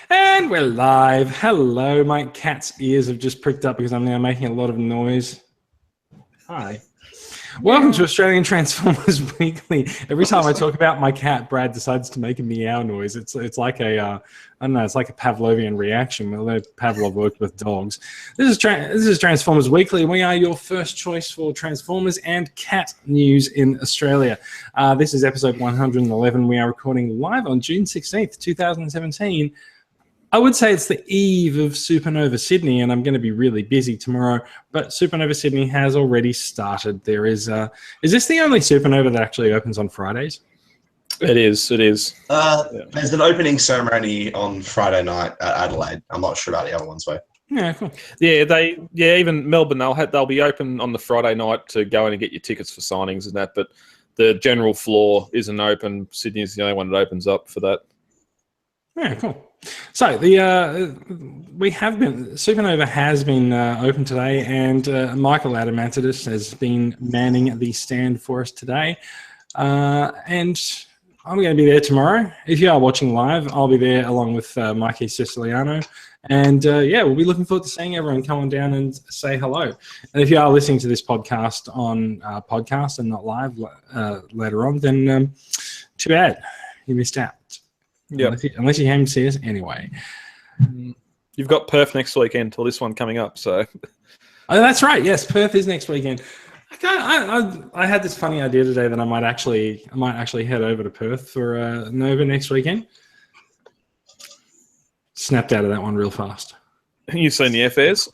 And we're live. Hello, my cat's ears have just pricked up because I'm now making a lot of noise. Hi. Welcome to Australian Transformers Weekly. Every time I talk about my cat, Brad decides to make a meow noise. It's like a I don't know. It's like a Pavlovian reaction. Although Pavlov worked with dogs. This is Transformers Weekly. We are your first choice for Transformers and cat news in Australia. This is episode 111. We are recording live on June 16th, 2017. I would say it's the eve of Supernova Sydney, and I'm going to be really busy tomorrow. But Supernova Sydney has already started. There is this the only Supernova that actually opens on Fridays? It is. There's an opening ceremony on Friday night at Adelaide. I'm not sure about the other ones, though. Yeah, cool. Yeah, even Melbourne, they'll be open on the Friday night to go in and get your tickets for signings and that. But the general floor isn't open. Sydney is the only one that opens up for that. Yeah, cool. So Supernova has been open today, and Michael Adamantidis has been manning the stand for us today. And I'm going to be there tomorrow. If you are watching live, I'll be there along with Mikey Siciliano. And we'll be looking forward to seeing everyone come on down and say hello. And if you are listening to this podcast on podcast and not live later on, then too bad. You missed out. Yeah, unless you came to see us anyway. You've got Perth next weekend, or this one coming up. So, oh, that's right. Yes, Perth is next weekend. I had this funny idea today that I might actually head over to Perth for Nova next weekend. Snapped out of that one real fast. You've seen the airfares?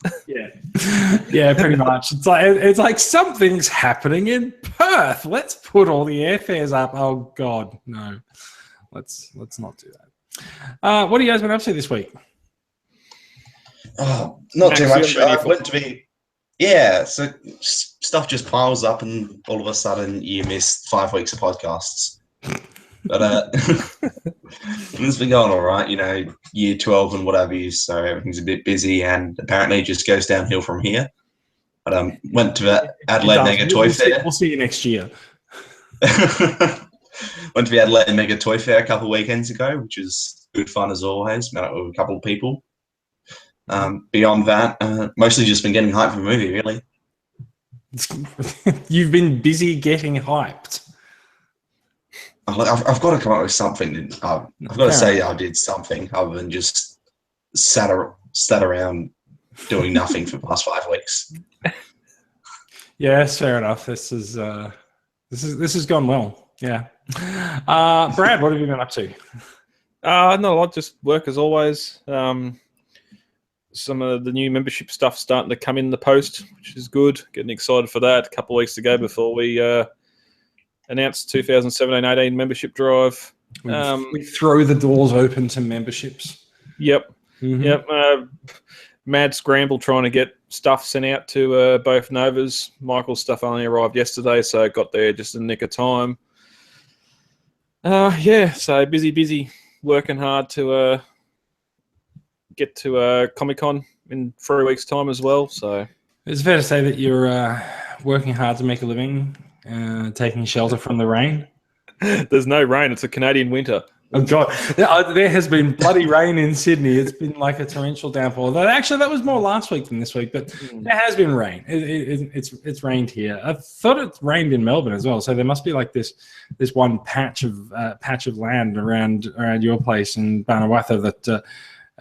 Yeah, pretty much. It's like something's happening in Perth. Let's put all the airfares up. Oh God, no. Let's not do that. What have you guys been up to this week? Oh, not too much. So stuff just piles up, and all of a sudden you miss 5 weeks of podcasts. But it's been going all right, year 12 and whatever, so everything's a bit busy, and apparently it just goes downhill from here. But went to the Adelaide Mega Toy Fair. We'll see you next year. Went to the Adelaide Mega Toy Fair a couple of weekends ago, which is good fun as always. Met up with a couple of people. Beyond that, mostly just been getting hyped for the movie, really. You've been busy getting hyped. I've got to come up with something. I've got to say I did something other than just sat around doing nothing for the past 5 weeks. Yeah, fair enough. This has gone well. Yeah. Brad, what have you been up to? Not a lot, just work as always. Some of the new membership stuff starting to come in the post, which is good. Getting excited for that. A couple of weeks to go before we announced 2017-18 membership drive. We throw the doors open to memberships. Yep. Mm-hmm. Yep. Mad scramble trying to get stuff sent out to both Novas. Michael's stuff only arrived yesterday, so got there just in the nick of time. So busy, working hard to get to Comic-Con in 3 weeks' time as well. So it's fair to say that you're working hard to make a living, taking shelter from the rain. There's no rain. It's a Canadian winter. Oh God, there has been bloody rain in Sydney. It's been like a torrential downpour. Actually, that was more last week than this week, but there has been rain. It's rained here. I thought it rained in Melbourne as well. So there must be like this one patch of land around your place in Barnawatta that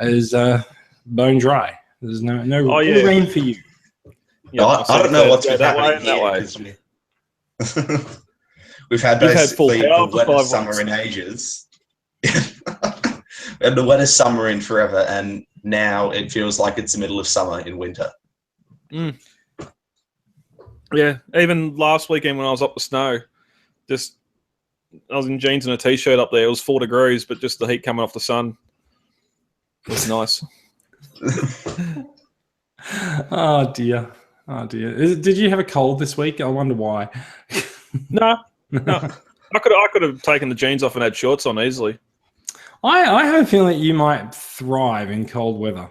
is bone dry. There's no rain for you. Yeah, I don't know what's been happening here. We've had basically the wettest summer in ages. We had the wettest summer in forever, and now it feels like it's the middle of summer in winter. Yeah, even last weekend when I was up the snow, I was in jeans and a t-shirt up there. It was 4 degrees, but just the heat coming off the sun. It was nice. Oh dear. Did you have a cold this week? I wonder why. No. I could have taken the jeans off and had shorts on easily. I have a feeling that you might thrive in cold weather.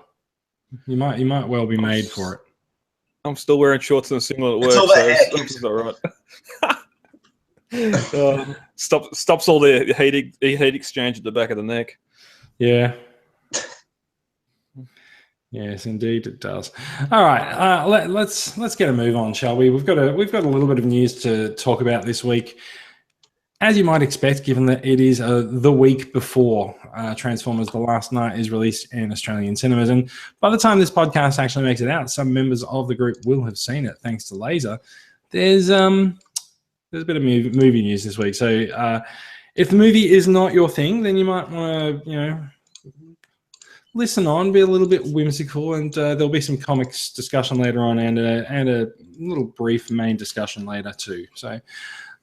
You might well be made for it. I'm still wearing shorts and a singlet at work, so it's all right. Stops all the heat exchange at the back of the neck. Yeah. Yes, indeed it does. All right, let's get a move on, shall we? We've got a little bit of news to talk about this week, as you might expect, given that it is the week before Transformers: The Last Night is released in Australian cinemas, and by the time this podcast actually makes it out, some members of the group will have seen it, thanks to Laser. There's a bit of movie news this week, so if the movie is not your thing, then you might want to, listen on, be a little bit whimsical, and there'll be some comics discussion later on, and a little brief main discussion later too. So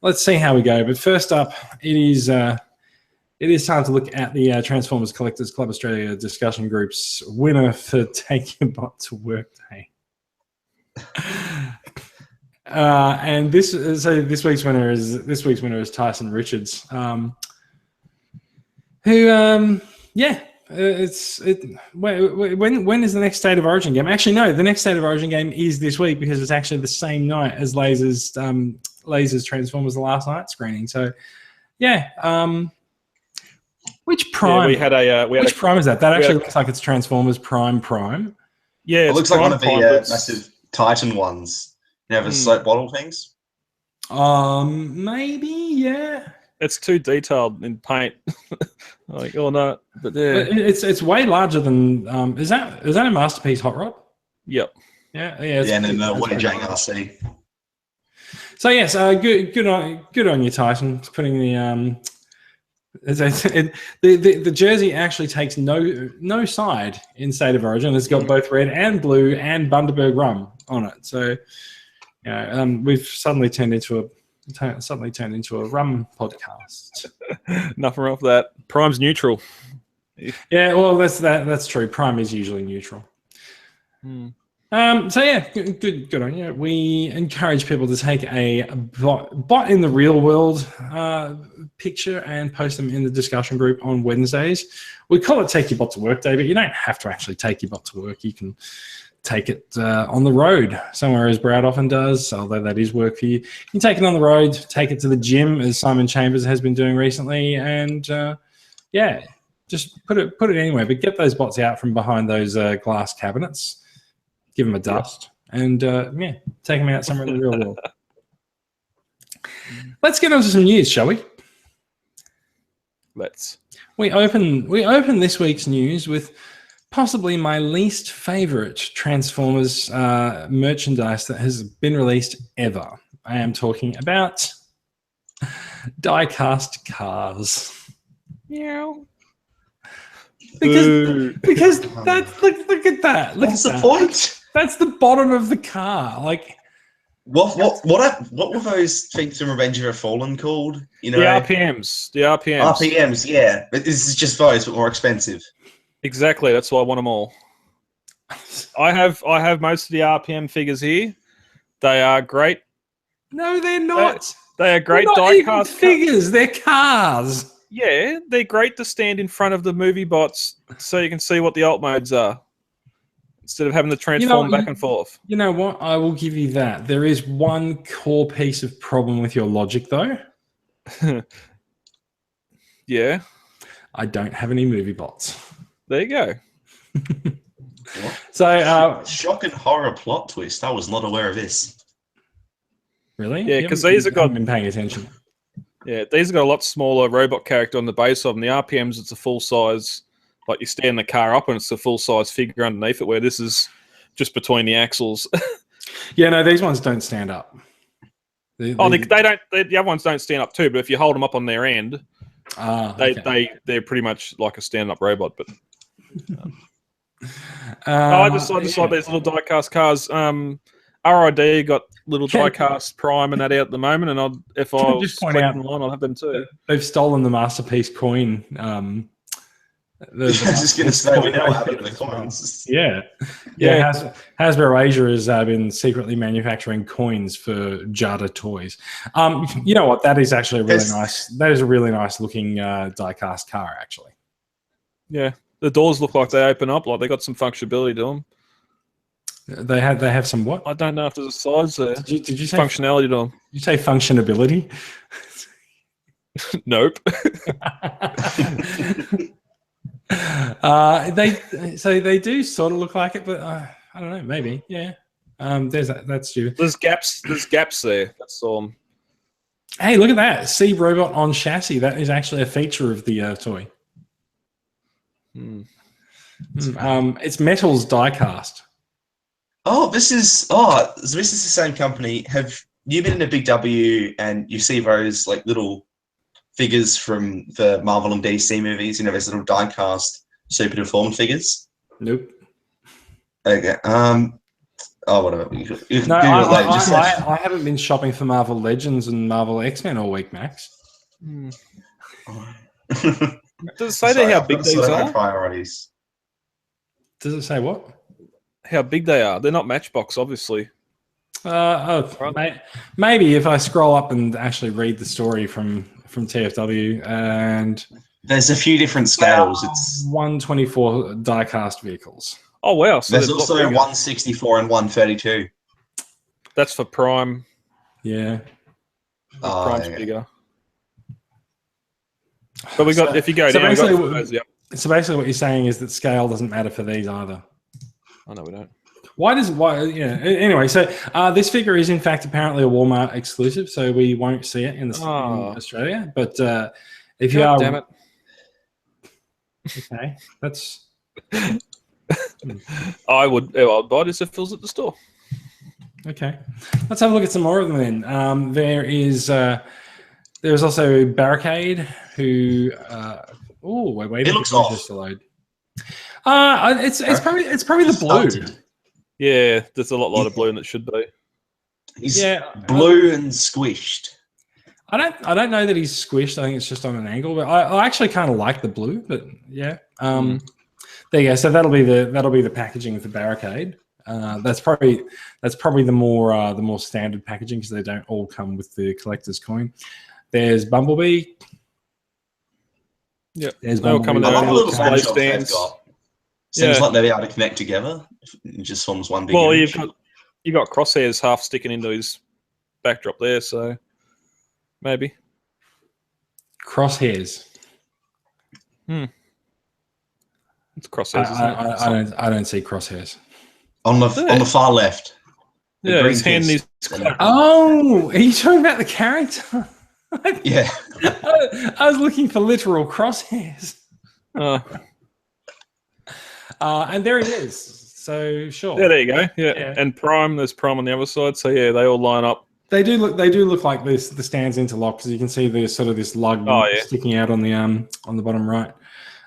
let's see how we go. But first up, it is time to look at the Transformers Collectors Club Australia discussion group's winner for Take Your Bot to Work Day. And this week's winner is Tyson Richards, who when is the next State of Origin game? Actually, no, the next State of Origin game is this week, because it's actually the same night as Laser's Transformers: The Last Night screening. So, which Prime? Yeah, which Prime is that? That actually looks like it's Transformers Prime. Yeah, it looks like one of the massive Titan ones. You have the soap bottle things. Maybe, yeah. It's too detailed in paint. Like, oh no, but yeah, it's way larger than. Is that a Masterpiece Hot Rod? Yep. Yeah. And then the Wetjang RC. So yes, good on you, Tyson, for putting the jersey actually takes no side in State of Origin. It's got both red and blue and Bundaberg rum on it. So, we've suddenly turned into a rum podcast. Nothing wrong with that. Prime's neutral. Yeah, well, that's true. Prime is usually neutral. So yeah, good on you. We encourage people to take a bot in the real world picture and post them in the discussion group on Wednesdays. We call it Take Your Bot to Work Day, but you don't have to actually take your bot to work. You can take it on the road somewhere, as Brad often does, although that is work for you. You can take it on the road, take it to the gym, as Simon Chambers has been doing recently, and just put it anywhere. But get those bots out from behind those glass cabinets, give them a dust, and take them out somewhere in the real world. Let's get on to some news, shall we? Let's. We open this week's news with possibly my least favorite Transformers merchandise that has been released ever. I am talking about die-cast cars. Meow. Because that's look at that. What's the point? That's the bottom of the car. Like, what were those things from Revenge of the Fallen called? The RPMs. The RPMs. RPMs, yeah. But this is just those, but more expensive. Exactly. That's why I want them all. I have most of the RPM figures here. They are great. No, they're not. They are great die-cast figures. They're cars. Yeah, they're great to stand in front of the movie bots so you can see what the alt modes are, instead of having to transform back and forth. You know what? I will give you that. There is one core piece of problem with your logic, though. Yeah. I don't have any movie bots. There you go. So, shock and horror plot twist. I was not aware of this. Really? Yeah, because these have got been paying attention. Yeah, these have got a lot smaller robot character on the base of them. The RPMs, it's a full size, like you stand the car up and it's a full size figure underneath it, where this is just between the axles. Yeah, no, these ones don't stand up. They don't. The other ones don't stand up too, but if you hold them up on their end, they're pretty much like a stand-up robot. But I just like these little die-cast cars. RID got little die-cast Prime and that out at the moment, and if I was just point out online, I'll have them too. They've stolen the Masterpiece coin. I was just going to say, we know what happened to the coins. Yeah. Hasbro Asia has been secretly manufacturing coins for Jada toys. You know what? That is actually nice. That is a really nice looking die-cast car, actually. Yeah, the doors look like they open up, like they got some functionality to them. They have some what? I don't know if there's a size there. Did you say functionality to them? Did you say They do sort of look like it, but I don't know, maybe, yeah. That's stupid. There's gaps there. That's all. Hey, look at that. Sea robot on chassis. That is actually a feature of the toy. It's metals die cast. This is the same company. Have you been in a Big W and you see those like little figures from the Marvel and DC movies? You know, those little die-cast super deformed figures. Nope. Okay. Whatever. No, I haven't been shopping for Marvel Legends and Marvel X-Men all week, Max. Does it say there how big these are? Priorities. Does it say what? How big they are? They're not Matchbox, obviously. Maybe if I scroll up and actually read the story from TFW, and there's a few different scales. It's 124 die-cast vehicles. Oh wow! So there's also 164 and 132. That's for Prime. Yeah. Prime's bigger. But we got if you go down. So basically, what you're saying is that scale doesn't matter for these either. Oh no, we don't. Anyway, so this figure is in fact apparently a Walmart exclusive, so we won't see it in Australia. But if you are, damn it. Okay, that's. I'd buy this if it was at the store. Okay, let's have a look at some more of them then. There's also Barricade, who we're waiting for this to load. It's probably the blue. Yeah, there's a lot lighter blue than it should be. He's blue and squished. I don't know that he's squished. I think it's just on an angle. But I actually kind of like the blue. But yeah, there you go. So that'll be the packaging for Barricade. That's probably the more standard packaging because they don't all come with the collector's coin. There's Bumblebee. Yeah, there's they'll come in there. Little stands. Seems like they'll be able to connect together. It just forms one big. Well, image. you've got Crosshairs half sticking into his backdrop there, so maybe Crosshairs. It's Crosshairs. Isn't it? I don't see Crosshairs on the far left. Yeah, his hand is. Oh, are you talking about the character? Yeah, I was looking for literal crosshairs. And there it is. So sure. Yeah, there you go. Yeah. And Prime. There's Prime on the other side. So yeah, they all line up. They do look like this. The stands interlock because you can see there's sort of this lug sticking out on the bottom right.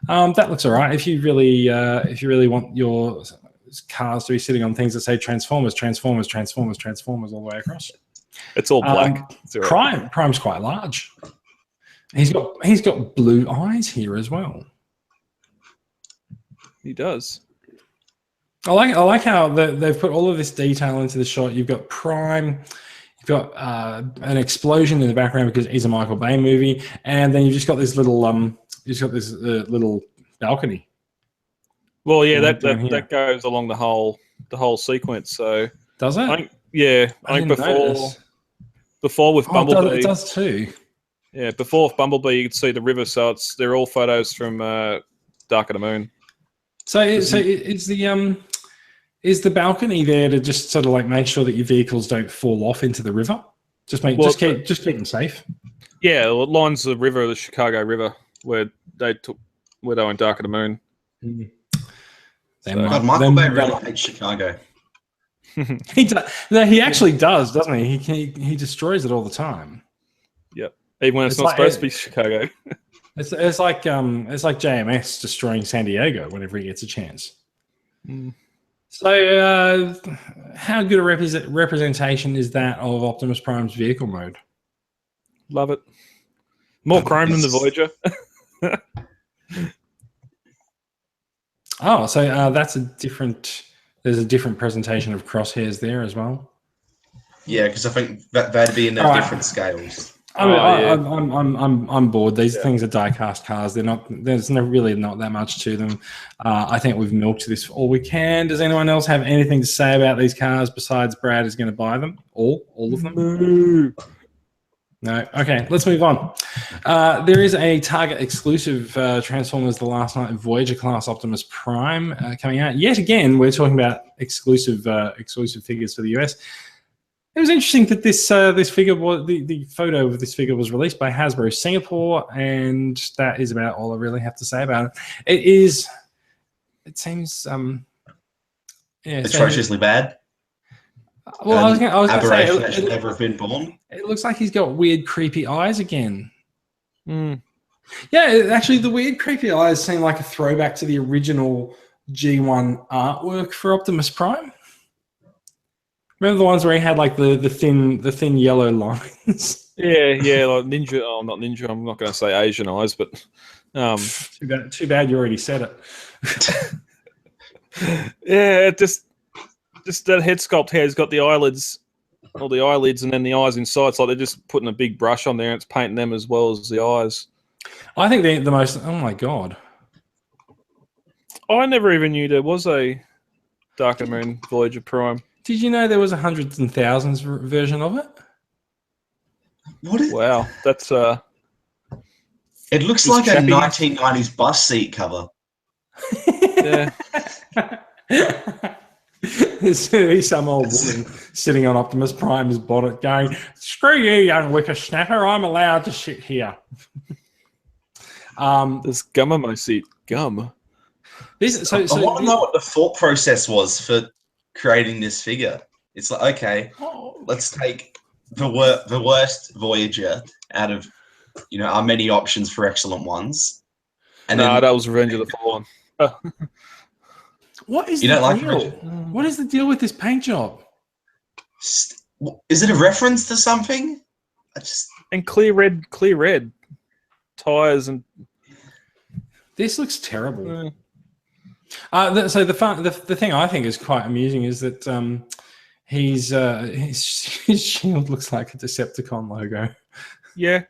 That looks all right. If you really want your cars to be sitting on things that say Transformers all the way across. It's all black. Prime's quite large. He's got blue eyes here as well. He does. I like how they've put all of this detail into the shot. You've got Prime, you've got an explosion in the background because it's a Michael Bay movie, and then you've just got this little little balcony. Well, yeah, that goes along the whole sequence. So does it? I think before with Bumblebee, it does too. Yeah, before with Bumblebee, you could see the river. So they're all photos from Dark of the Moon. So is the balcony there to just sort of like make sure that your vehicles don't fall off into the river? Just keep them safe. Yeah, it lines the river, the Chicago River, where they went Dark of the Moon. Michael Bay really hates Chicago. He does. No, he actually does, doesn't he? He destroys it all the time. Yep, even when it's not supposed to be Chicago. It's like JMS destroying San Diego whenever he gets a chance. So, how good a representation is that of Optimus Prime's vehicle mode? Love it. More chrome than the Voyager. Oh, so that's there's a different presentation of crosshairs there as well. Yeah, because I think that'd be in their different scales. I'm bored. These things are die-cast cars. There's really not that much to them. I think we've milked this all we can. Does anyone else have anything to say about these cars besides Brad is going to buy them? All of them? No. Okay, let's move on. There is a Target exclusive Transformers: The Last Night Voyager class Optimus Prime coming out. Yet again, we're talking about exclusive figures for the US. It was interesting that this figure was the photo of this figure was released by Hasbro Singapore, and that is about all I really have to say about it. It seems Atrociously bad. Well, I was going to say that should never have been born. It looks like he's got weird, creepy eyes again. Mm. Yeah, actually, the weird, creepy eyes seem like a throwback to the original G1 artwork for Optimus Prime. Remember the ones where he had like the thin yellow lines? Yeah, like ninja. Oh, not ninja. I'm not going to say Asian eyes, but Too bad you already said it. yeah, just that head sculpt here has got the eyelids, or the eyelids, and then the eyes inside. It's like they're just putting a big brush on there and it's painting them as well as the eyes. I think the most. Oh my god! I never even knew there was a Dark Moon Voyager Prime. Did you know there was a hundreds and thousands version of it? Wow, that's It looks like a 1990s bus seat cover. Yeah. There's going to be some old woman sitting on Optimus Prime's bonnet going, "Screw you, young whippersnapper, I'm allowed to sit here." There's gum on my seat. Gum. I want to know what the thought process was for creating this figure. It's like, okay, let's take the worst Voyager out of our many options for excellent ones. And that was Revenge of the Fallen. What is the deal? What is the deal with this paint job? Is it a reference to something? And clear red tires and this looks terrible. So the thing I think is quite amusing is that his shield looks like a Decepticon logo. Yeah.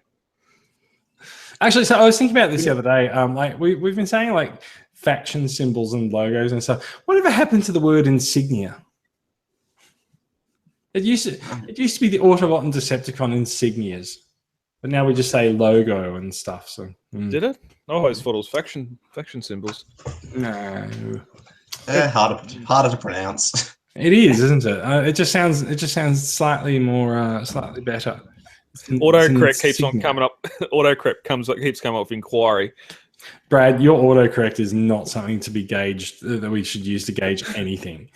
Actually, so I was thinking about this the other day. Like we've been saying like faction symbols and logos and stuff. Whatever happened to the word insignia? It used to be the Autobot and Decepticon insignias, but now we just say logo and stuff. So did it? I always thought it was faction symbols. No, harder to pronounce. It is, isn't it? It just sounds slightly more slightly better. Autocorrect keeps on coming up. Autocorrect keeps coming up with inquiry. Brad, your autocorrect is not something to be gauged that we should use to gauge anything.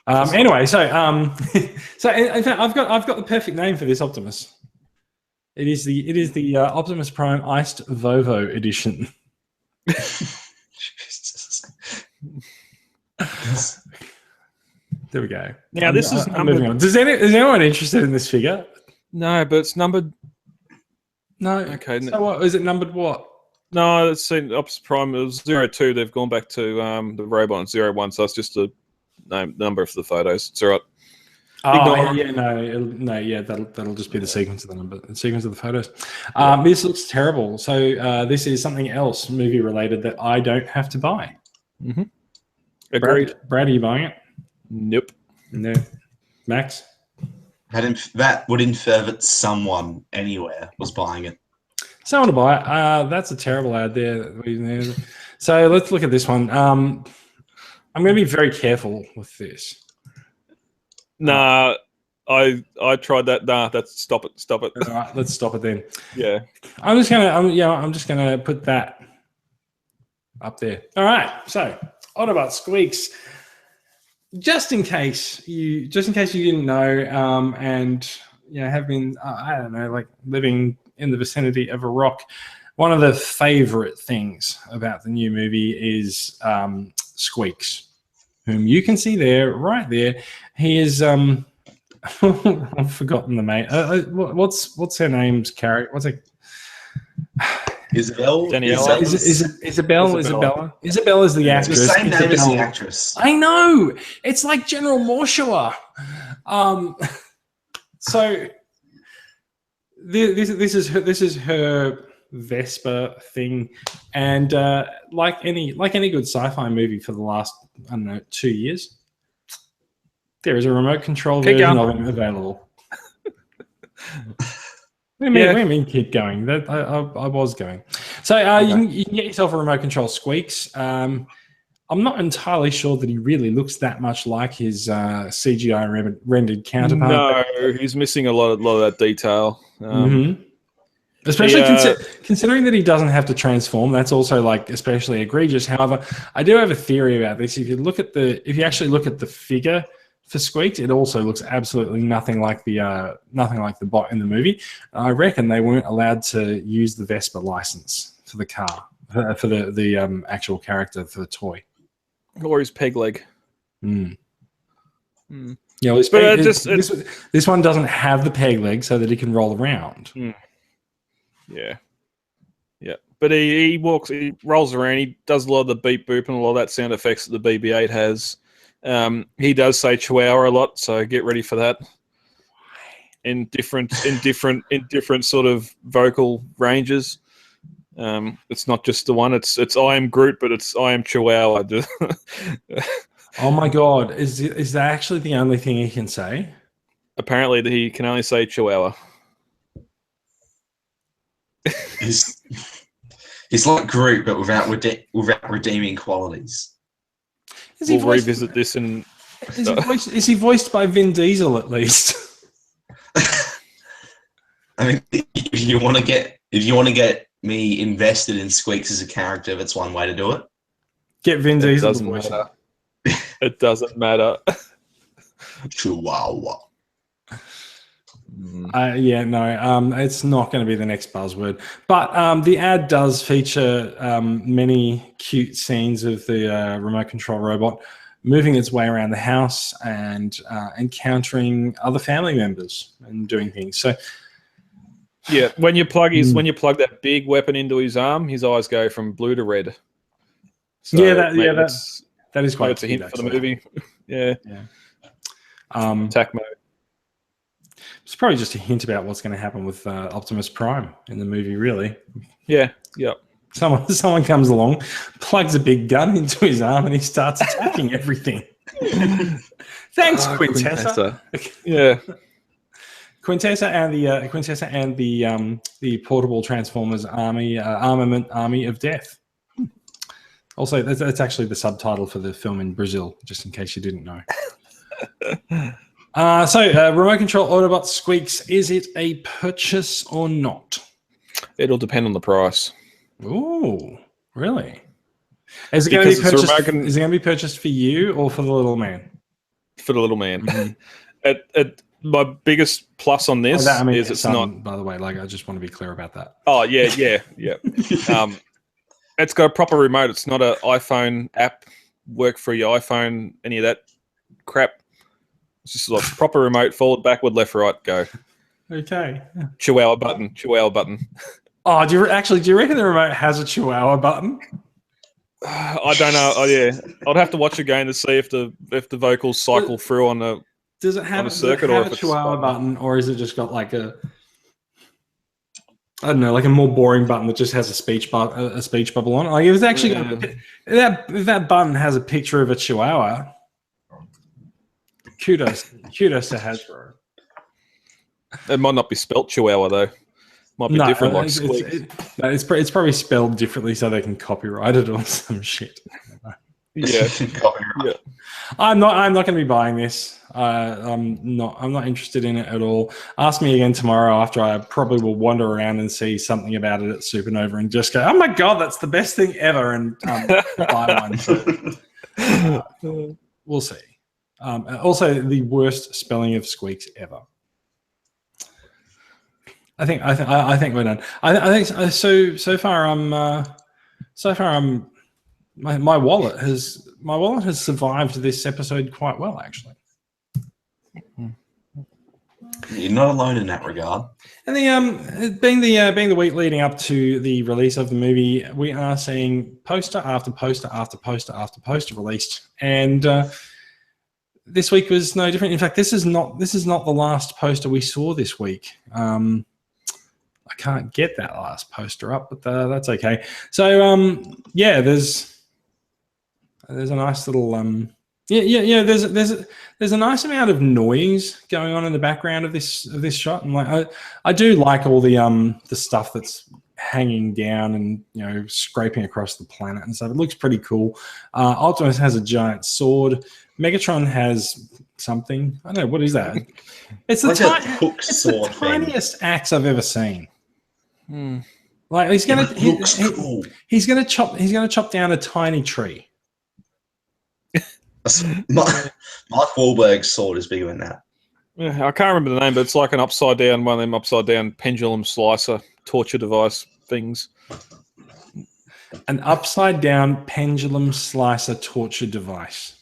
Anyway, so in fact, I've got the perfect name for this Optimus. It is the Optimus Prime Iced Vovo edition. There we go. Now this is numbered. Is anyone interested in this figure? No, but it's numbered. No. Okay. So what is it numbered? What? No, it's seen Optimus Prime. It was 02. They've gone back to the robot at 01. So it's just a number for the photos. It's all right. That'll just be the sequence of the sequence of the photos. This looks terrible. So this is something else movie related that I don't have to buy. Mm-hmm. Agreed. Brad, are you buying it? Nope. No. Max? That would infer that someone anywhere was buying it. Someone to buy it. That's a terrible ad there. So let's look at this one. I'm going to be very careful with this. Nah, I tried that. Nah, stop it. All right, let's stop it then. Yeah. I'm just gonna put that up there. All right. So Autobot Squeaks. Just in case you didn't know, and have been I don't know, like living in the vicinity of a rock. One of the favorite things about the new movie is Squeaks, whom you can see there, right there. He is I've forgotten the name. What's her name's character? What's it? Isabel? Daniela? Isabella? Isabella is the actress. It's the same name as the actress. I know. It's like General Morshaw. So this is her Vespa thing, and like any good sci-fi movie for the last 2 years, there is a remote control version of him available. What do you mean keep going? That I was going. So you can get yourself a remote control Squeaks. I'm not entirely sure that he really looks that much like his CGI rendered counterpart. No, he's missing a lot of that detail. Especially considering that he doesn't have to transform, that's also like especially egregious. However, I do have a theory about this. If you actually look at the figure for Squeaks, it also looks absolutely nothing like the bot in the movie. I reckon they weren't allowed to use the Vespa license for the car for the actual character for the toy. Or his peg leg. Yeah, this one doesn't have the peg leg so that he can roll around. Yeah. But he rolls around. He does a lot of the beep boop and a lot of that sound effects that the BB-8 has. He does say Chihuahua a lot, so get ready for that. In different sort of vocal ranges. It's not just the one. It's I am Groot, but it's I am Chihuahua. Oh my God! Is that actually the only thing he can say? Apparently, he can only say Chihuahua. He's like Groot, but without redeeming qualities. We'll revisit this in. Is he voiced by Vin Diesel at least? I mean, if you want to get me invested in Squeaks as a character, that's one way to do it. Get Vin Diesel. Doesn't matter. It doesn't matter. Chihuahua. It's not going to be the next buzzword. But the ad does feature many cute scenes of the remote control robot moving its way around the house and encountering other family members and doing things. So, yeah, when you plug that big weapon into his arm, his eyes go from blue to red. So that is quite. It's a hint for the movie. Yeah. Attack mode. It's probably just a hint about what's going to happen with Optimus Prime in the movie, really. Yeah, yeah. Someone comes along, plugs a big gun into his arm, and he starts attacking everything. Thanks, Quintessa. Yeah. Quintessa and the portable Transformers armament army of death. Also, that's actually the subtitle for the film in Brazil, just in case you didn't know. Remote control Autobot Squeaks, is it a purchase or not? It'll depend on the price. Ooh, really? Is it going to be purchased for you or for the little man? For the little man. Mm-hmm. My biggest plus on this is it's not. By the way, I just want to be clear about that. Oh yeah. It's got a proper remote. It's not an iPhone app. Work for your iPhone. Any of that crap. It's just like proper remote. Forward, backward, left, right, go. Okay. Chihuahua button. Oh, do you reckon the remote has a Chihuahua button? I don't know. Oh yeah, I'd have to watch again to see if the vocals cycle through on a. Does it have a Chihuahua button, or is it just got like a? I don't know, like a more boring button that just has a speech bubble on it. Like if it's actually if that button has a picture of a Chihuahua, kudos to Hasbro. It might not be spelt Chihuahua though. Might be different, like it's probably spelled differently so they can copyright it or some shit. Yeah. Copyright. I'm not going to be buying this. I'm not interested in it at all. Ask me again tomorrow after I probably will wander around and see something about it at Supernova and just go, oh my God, that's the best thing ever, and buy one. We'll see. Also, the worst spelling of Squeaks ever. I think we're done. I think so far my wallet has survived this episode quite well, actually. You're not alone in that regard. And the being the week leading up to the release of the movie, we are seeing poster after poster after poster after poster released, and this week was no different. In fact, this is not the last poster we saw this week. I can't get that last poster up, but that's okay. So there's a nice little Yeah. There's a nice amount of noise going on in the background of this shot, and like I do like all the stuff that's hanging down and scraping across the planet and stuff. It looks pretty cool. Optimus has a giant sword. Megatron has something. I don't know, what is that? It's the, Like a hook it's sword the thing. tiniest axe I've ever seen. Hmm. Like he's gonna It looks cool. he's gonna chop down a tiny tree. Mark Wahlberg's sword is bigger than that. Yeah, I can't remember the name, but it's like an upside down one of them upside down pendulum slicer torture device things. An upside down pendulum slicer torture device.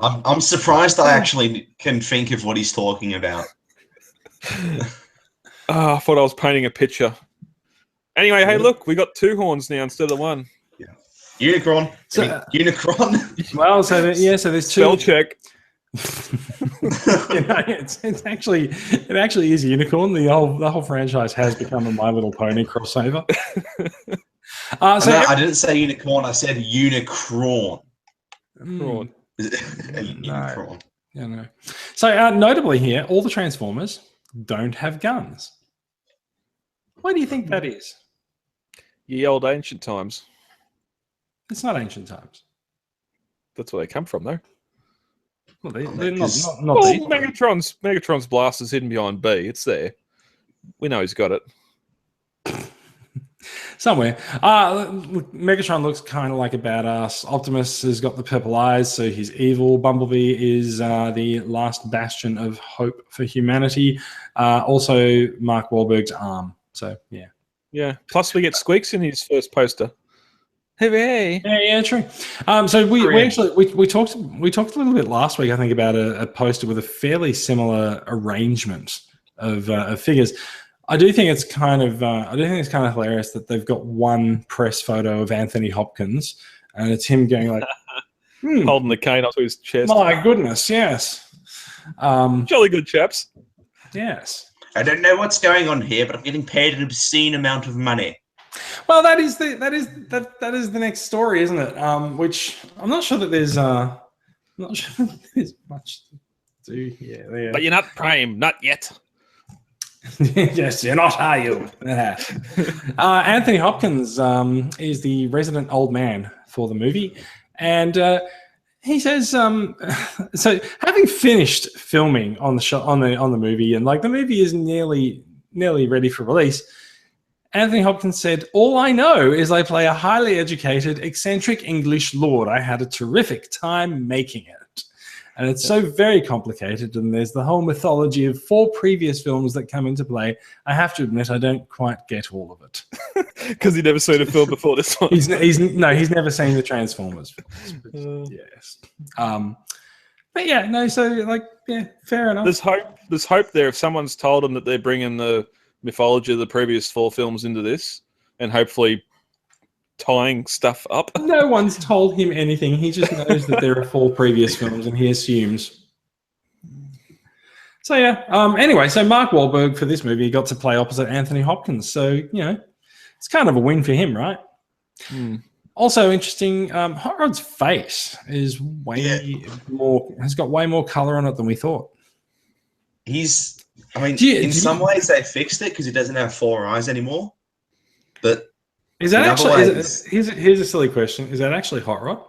I'm surprised I actually can think of what he's talking about. I thought I was painting a picture. Anyway, hey, look, we got 2 horns now instead of 1. Unicron. So- Unicron. Well, so there's 2. Spell check. It actually is Unicorn. The whole franchise has become a My Little Pony crossover. I didn't say unicorn. I said Unicron. Prawn. Unicron. Yeah, no. So notably here, all the Transformers don't have guns. Why do you think that is? Ye old ancient times. It's not ancient times. That's where they come from, though. Well, they're Because- not Well, these. Megatron's blast is hidden behind B. It's there. We know he's got it. Somewhere. Megatron looks kind of like a badass. Optimus has got the purple eyes, so he's evil. Bumblebee is the last bastion of hope for humanity. Also, Mark Wahlberg's arm. So, yeah. Yeah. Plus, we get Squeaks in his first poster. Hooray! Yeah, true. So we talked a little bit last week, I think, about a poster with a fairly similar arrangement of figures. I do think it's kind of hilarious that they've got one press photo of Anthony Hopkins, and it's him going like, Holding the cane up to his chest. "My goodness, yes, Jolly good chaps. yes." I don't know what's going on here, but I'm getting paid an obscene amount of money. Well, that is the next story, isn't it? Which I'm not sure that there's much to do here. There. But you're not Prime, not yet. Yes, you're not, are you? Anthony Hopkins is the resident old man for the movie, and he says, so having finished filming on the movie, and like the movie is nearly ready for release, Anthony Hopkins said, "All I know is I play a highly educated, eccentric English lord. I had a terrific time making it." And it's so very complicated, and there's the whole mythology of 4 previous films that come into play. I have to admit, I don't quite get all of it. Because he'd never seen a film before this one. He's never seen the Transformers films. Yes. But yeah, no. So like, yeah, fair enough. There's hope there if someone's told them that they're bringing the mythology of the previous 4 films into this, and hopefully tying stuff up. No one's told him anything. He just knows that there are 4 previous films, and he assumes. So yeah. Anyway, so Mark Wahlberg for this movie got to play opposite Anthony Hopkins. So it's kind of a win for him, right? Also interesting. Hot Rod's face is has got way more color on it than we thought. In some ways they fixed it because he doesn't have 4 eyes anymore. But Is that in actually? other ways- Here's a silly question. Is that actually Hot Rod?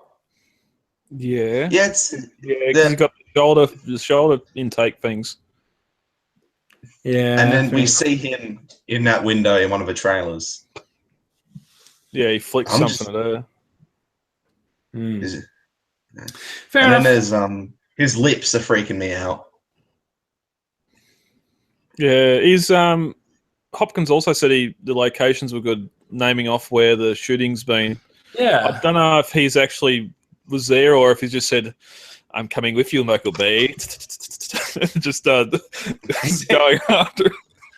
Yeah. yeah, it's Because he's got the shoulder intake things. Yeah. and then we see him in that window in one of the trailers. Yeah, he flicks I'm something at her. Is it? Fair And then enough. there's his lips are freaking me out. Yeah, Hopkins also said the locations were good, naming off where the shooting's been. Yeah. I don't know if he's actually was there or if he just said, "I'm coming with you, Michael Bay." Just going after.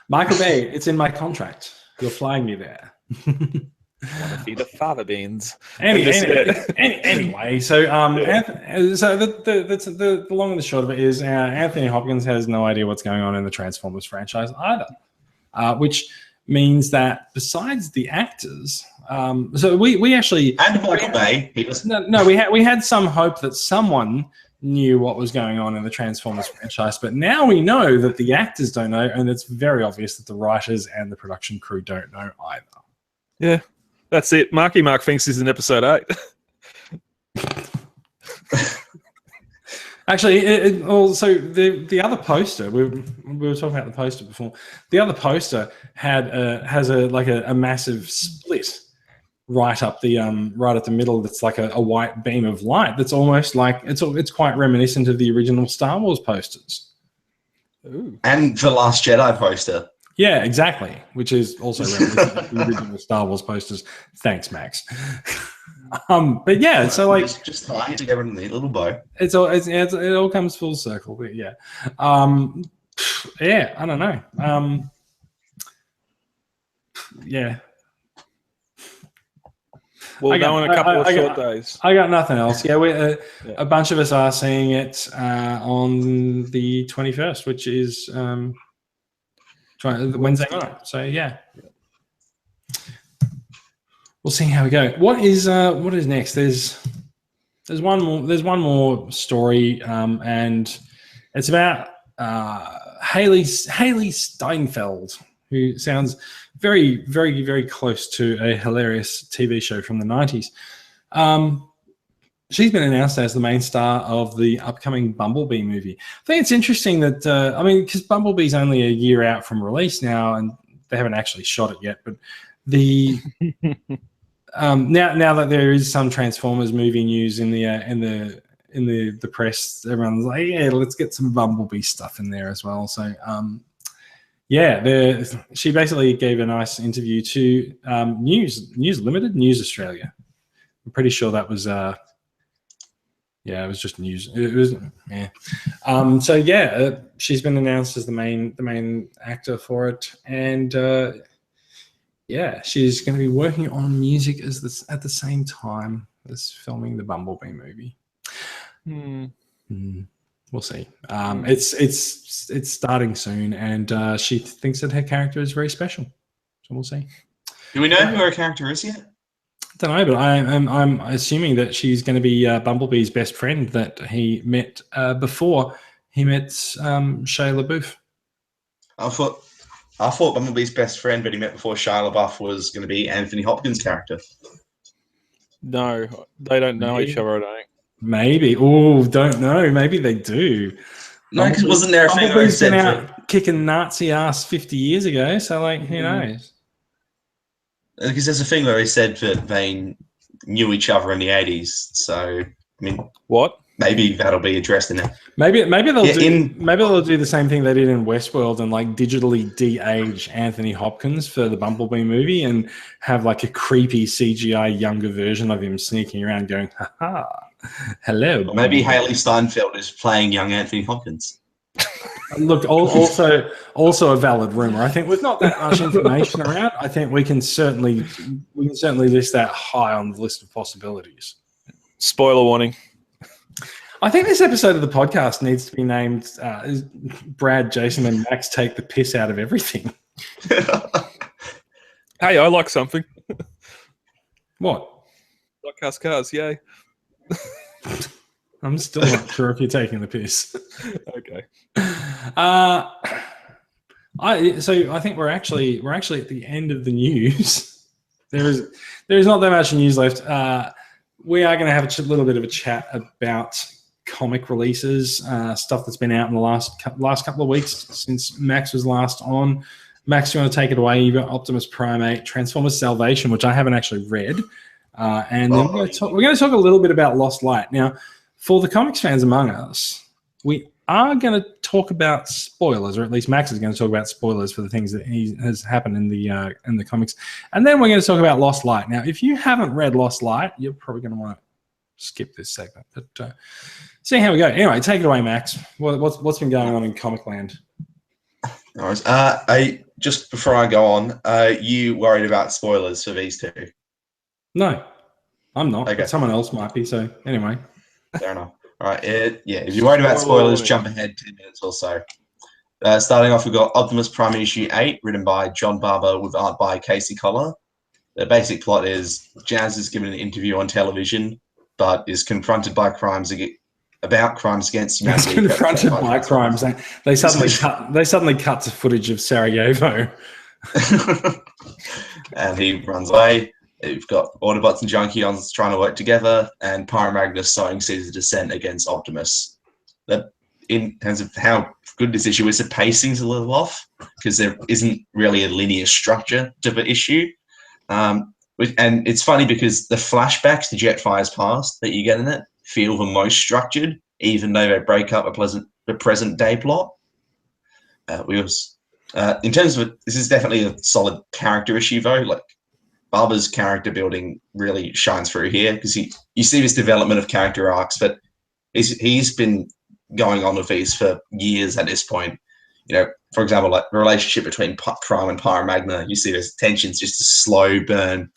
Michael Bay, it's in my contract. You're flying me there. Want to be the father beans. Anyway, so the long and the short of it is Anthony Hopkins has no idea what's going on in the Transformers franchise either, which means that besides the actors, so we actually And Michael Bay. He was no, we had some hope that someone knew what was going on in the Transformers franchise, but now we know that the actors don't know, and it's very obvious that the writers and the production crew don't know either. Yeah, that's it. Marky Mark thinks he's in episode 8. Actually, so the other poster, we were talking about the poster before. The other poster has a massive split right up the middle. That's like a white beam of light. That's almost like it's quite reminiscent of the original Star Wars posters. Ooh. and the Last Jedi poster. Yeah, exactly. Which is also reminiscent of the original Star Wars posters. Thanks, Max. But yeah, so like just tie it together in a neat little bow. it all comes full circle. But yeah, yeah, I don't know. Yeah. We'll go in a couple of short days. I got nothing else. Yeah, a bunch of us are seeing it on the 21st, which is Wednesday night. So yeah, we'll see how we go. What is next? There's one more story, and it's about Haley Steinfeld, who sounds very, very, very close to a hilarious TV show from the 90s. She's been announced as the main star of the upcoming Bumblebee movie. I think it's interesting that, because Bumblebee's only a year out from release now, and they haven't actually shot it yet, but the now that there is some Transformers movie news in the press, everyone's like, yeah, let's get some Bumblebee stuff in there as well. So, yeah, she basically gave a nice interview to News Australia. I'm pretty sure that was it was just news. It was so yeah, she's been announced as the main actor for it, and yeah, she's going to be working on music at the same time as filming the Bumblebee movie. We'll see. It's starting soon, and she thinks that her character is very special. So we'll see. Do we know who her character is yet? I don't know, but I'm assuming that she's going to be Bumblebee's best friend that he met before he met Shia LaBeouf. I thought Bumblebee's best friend that he met before Shia LaBeouf was going to be Anthony Hopkins' character. No, they don't know each other, I don't think. Maybe. Oh, don't know. Maybe they do. No, because wasn't there a thing where he Bumblebee's been said out kicking Nazi ass 50 years ago, so like, who knows? because there's a thing where he said that they knew each other in the 80s. So, I mean, What? maybe that'll be addressed in it. Maybe they'll do the same thing they did in Westworld and like digitally de-age Anthony Hopkins for the Bumblebee movie and have like a creepy CGI younger version of him sneaking around going, "Ha hello." Or maybe Haley Steinfeld is playing young Anthony Hopkins. Look, also a valid rumor. I think with not that much information around, I think we can certainly list that high on the list of possibilities. Spoiler warning. I think this episode of the podcast needs to be named Brad, Jason, and Max take the piss out of everything. Hey, I like something. What? Diecast cars, yay. I'm still not sure if you're taking the piss. Okay. I think we're actually at the end of the news. There is not that much news left. We are going to have a little bit of a chat about comic releases, stuff that's been out in the last couple of weeks since Max was last on. Max, you want to take it away? You've got Optimus Prime, Transformers Salvation, which I haven't actually read, and then we're going to talk a little bit about Lost Light. Now, for the comics fans among us, we are going to talk about spoilers, or at least Max is going to talk about spoilers for the things that has happened in the comics, and then we're going to talk about Lost Light. Now, if you haven't read Lost Light, you're probably going to want to skip this segment, but see how we go. Anyway, take it away, Max. What's been going on in Comic Land? All right. Just before I go on, you worried about spoilers for these two? No, I'm not. Okay. But someone else might be. So anyway, Fair enough. All right. If you're worried about spoilers, jump ahead 10 minutes or so. Starting off, we've got Optimus Prime issue 8, written by John Barber with art by Casey Collar. The basic plot is Jazz is given an interview on television, but is confronted by crimes against humanity. He's confronted by crimes. They suddenly cut to footage of Sarajevo. And he runs away. You've got Autobots and Junkions trying to work together, and Pyromagnus sowing seeds of dissent against Optimus. That, in terms of how good this issue is, the pacing's a little off because there isn't really a linear structure to the issue. And it's funny because the flashbacks to Jetfire's past that you get in it feel the most structured, even though they break up the present day plot. In terms of this is definitely a solid character issue though. Like Barber's character building really shines through here because you see this development of character arcs, but he's been going on with these for years at this point. For example, like the relationship between Prime and Pyromagna, you see there's tensions, just a slow burn,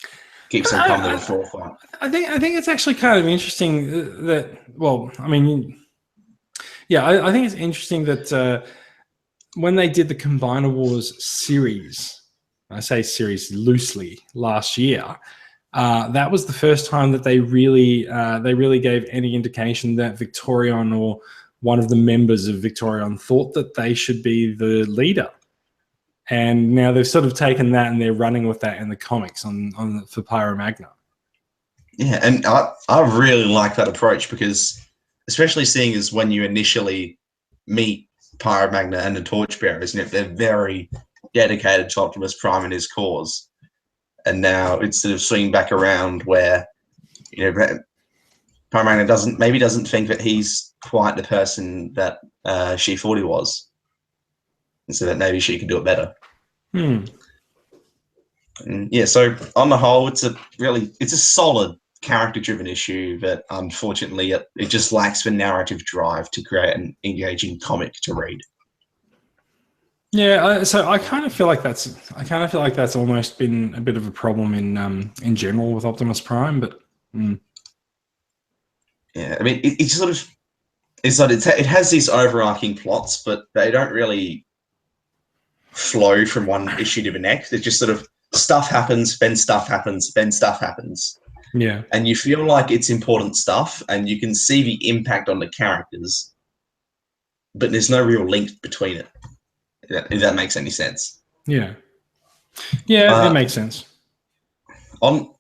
keeps them coming to the forefront. I think it's actually kind of interesting that, I think it's interesting that when they did the Combiner Wars series, I say series loosely, last year, that was the first time that they really gave any indication that Victorion or one of the members of Victorion thought that they should be the leader. And now they've sort of taken that and they're running with that in the comics for Pyromagna. Yeah, and I really like that approach because, especially seeing as when you initially meet Pyromagna and the Torchbearers, they're very dedicated to Optimus Prime and his cause. And now it's sort of swinging back around where, Pyromagna doesn't think that he's quite the person that she thought he was, and so that maybe she can do it better. And yeah, so on the whole, it's a solid character-driven issue, but unfortunately, it just lacks the narrative drive to create an engaging comic to read. Yeah, so I kind of feel like that's almost been a bit of a problem in general with Optimus Prime, but. Yeah, I mean, it has these overarching plots, but they don't really flow from one issue to the next. It's just sort of stuff happens, then stuff happens, then stuff happens. Yeah. And you feel like it's important stuff, and you can see the impact on the characters, but there's no real link between it, if that makes any sense. Yeah. Yeah, it makes sense. On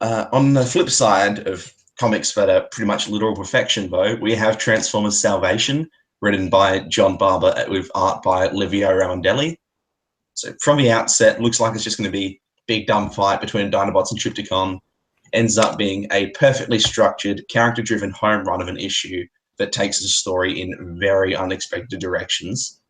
the flip side of comics that are pretty much literal perfection, though, we have Transformers Salvation, written by John Barber with art by Livio Ramondelli. So from the outset, looks like it's just going to be a big dumb fight between Dinobots and Trypticon. Ends up being a perfectly structured, character-driven home run of an issue that takes the story in very unexpected directions.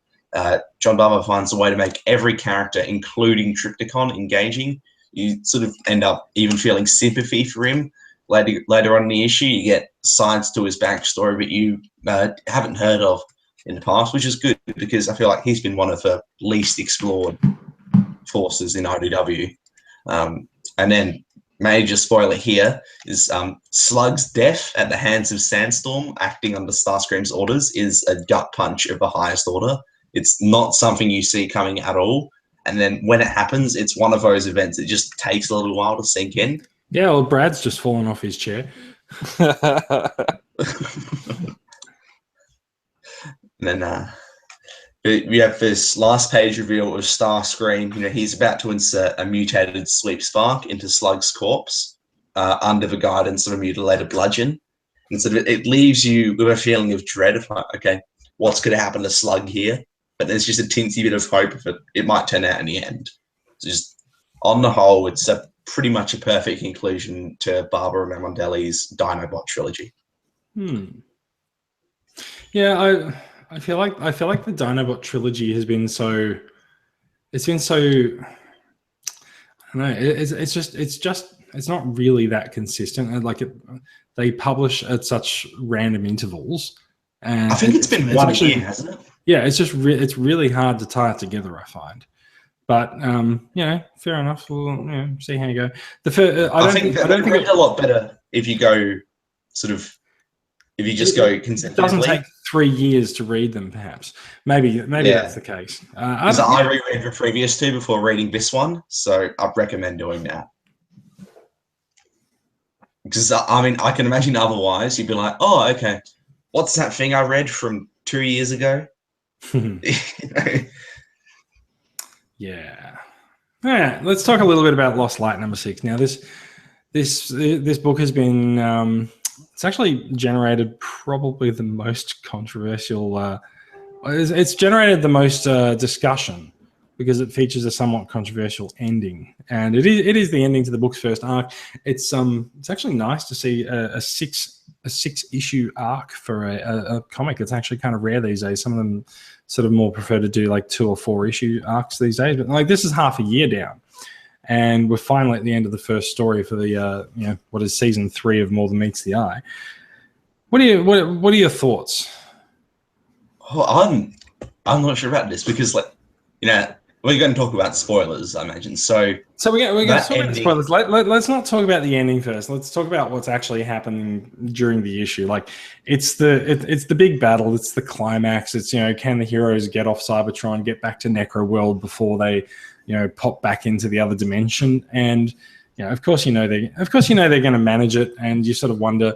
John Barber finds a way to make every character, including Trypticon, engaging. You sort of end up even feeling sympathy for him. Later on in the issue, you get sides to his backstory that you haven't heard of in the past, which is good because I feel like he's been one of the least explored forces in IDW. And then, major spoiler here is Slug's death at the hands of Sandstorm, acting under Starscream's orders, is a gut punch of the highest order. It's not something you see coming at all. And then when it happens, it's one of those events. It just takes a little while to sink in. Yeah, well, Brad's just fallen off his chair. And then we have this last page reveal of Starscream. He's about to insert a mutated Sleep Spark into Slug's corpse under the guidance of a mutilated Bludgeon. And so it leaves you with a feeling of dread of, okay, what's going to happen to Slug here? But there's just a teensy bit of hope that it might turn out in the end. So just on the whole, it's pretty much a perfect conclusion to Barber and Ramondelli's Dinobot trilogy. Yeah, I feel like the Dinobot trilogy has been so. It's been so. I don't know. It's not really that consistent. They publish at such random intervals, and I think it's been one year, hasn't it? Yeah, it's just it's really hard to tie it together, I find. But fair enough. We'll see how you go. I think it a lot better if you go if you just go consecutively. It 3 years to read them, perhaps. Maybe Yeah. that's the case. Because I reread the previous two before reading this one, so I'd recommend doing that. Because I mean, I can imagine otherwise you'd be like, "Oh, okay, what's that thing I read from 2 years ago?" Yeah. Yeah. Let's talk a little bit about Lost Light number 6. Now, this book has been it's actually generated probably the most controversial. It's generated the most discussion because it features a somewhat controversial ending, and it is the ending to the book's first arc. It's actually nice to see a six issue arc for a comic. It's actually kind of rare these days. Some of them sort of more prefer to do like 2 or 4 issue arcs these days, but like this is half a year down, and we're finally at the end of the first story for the what is season 3 of More Than Meets the Eye. What are your thoughts? Oh, I'm not sure about this because we're going to talk about spoilers, I imagine. So we're going to talk about ending- the spoilers. Let's not talk about the ending first. Let's talk about what's actually happening during the issue. Like it's the big battle. It's the climax. It's can the heroes get off Cybertron, get back to Necro World before they pop back into the other dimension? And of course they're going to manage it, and you sort of wonder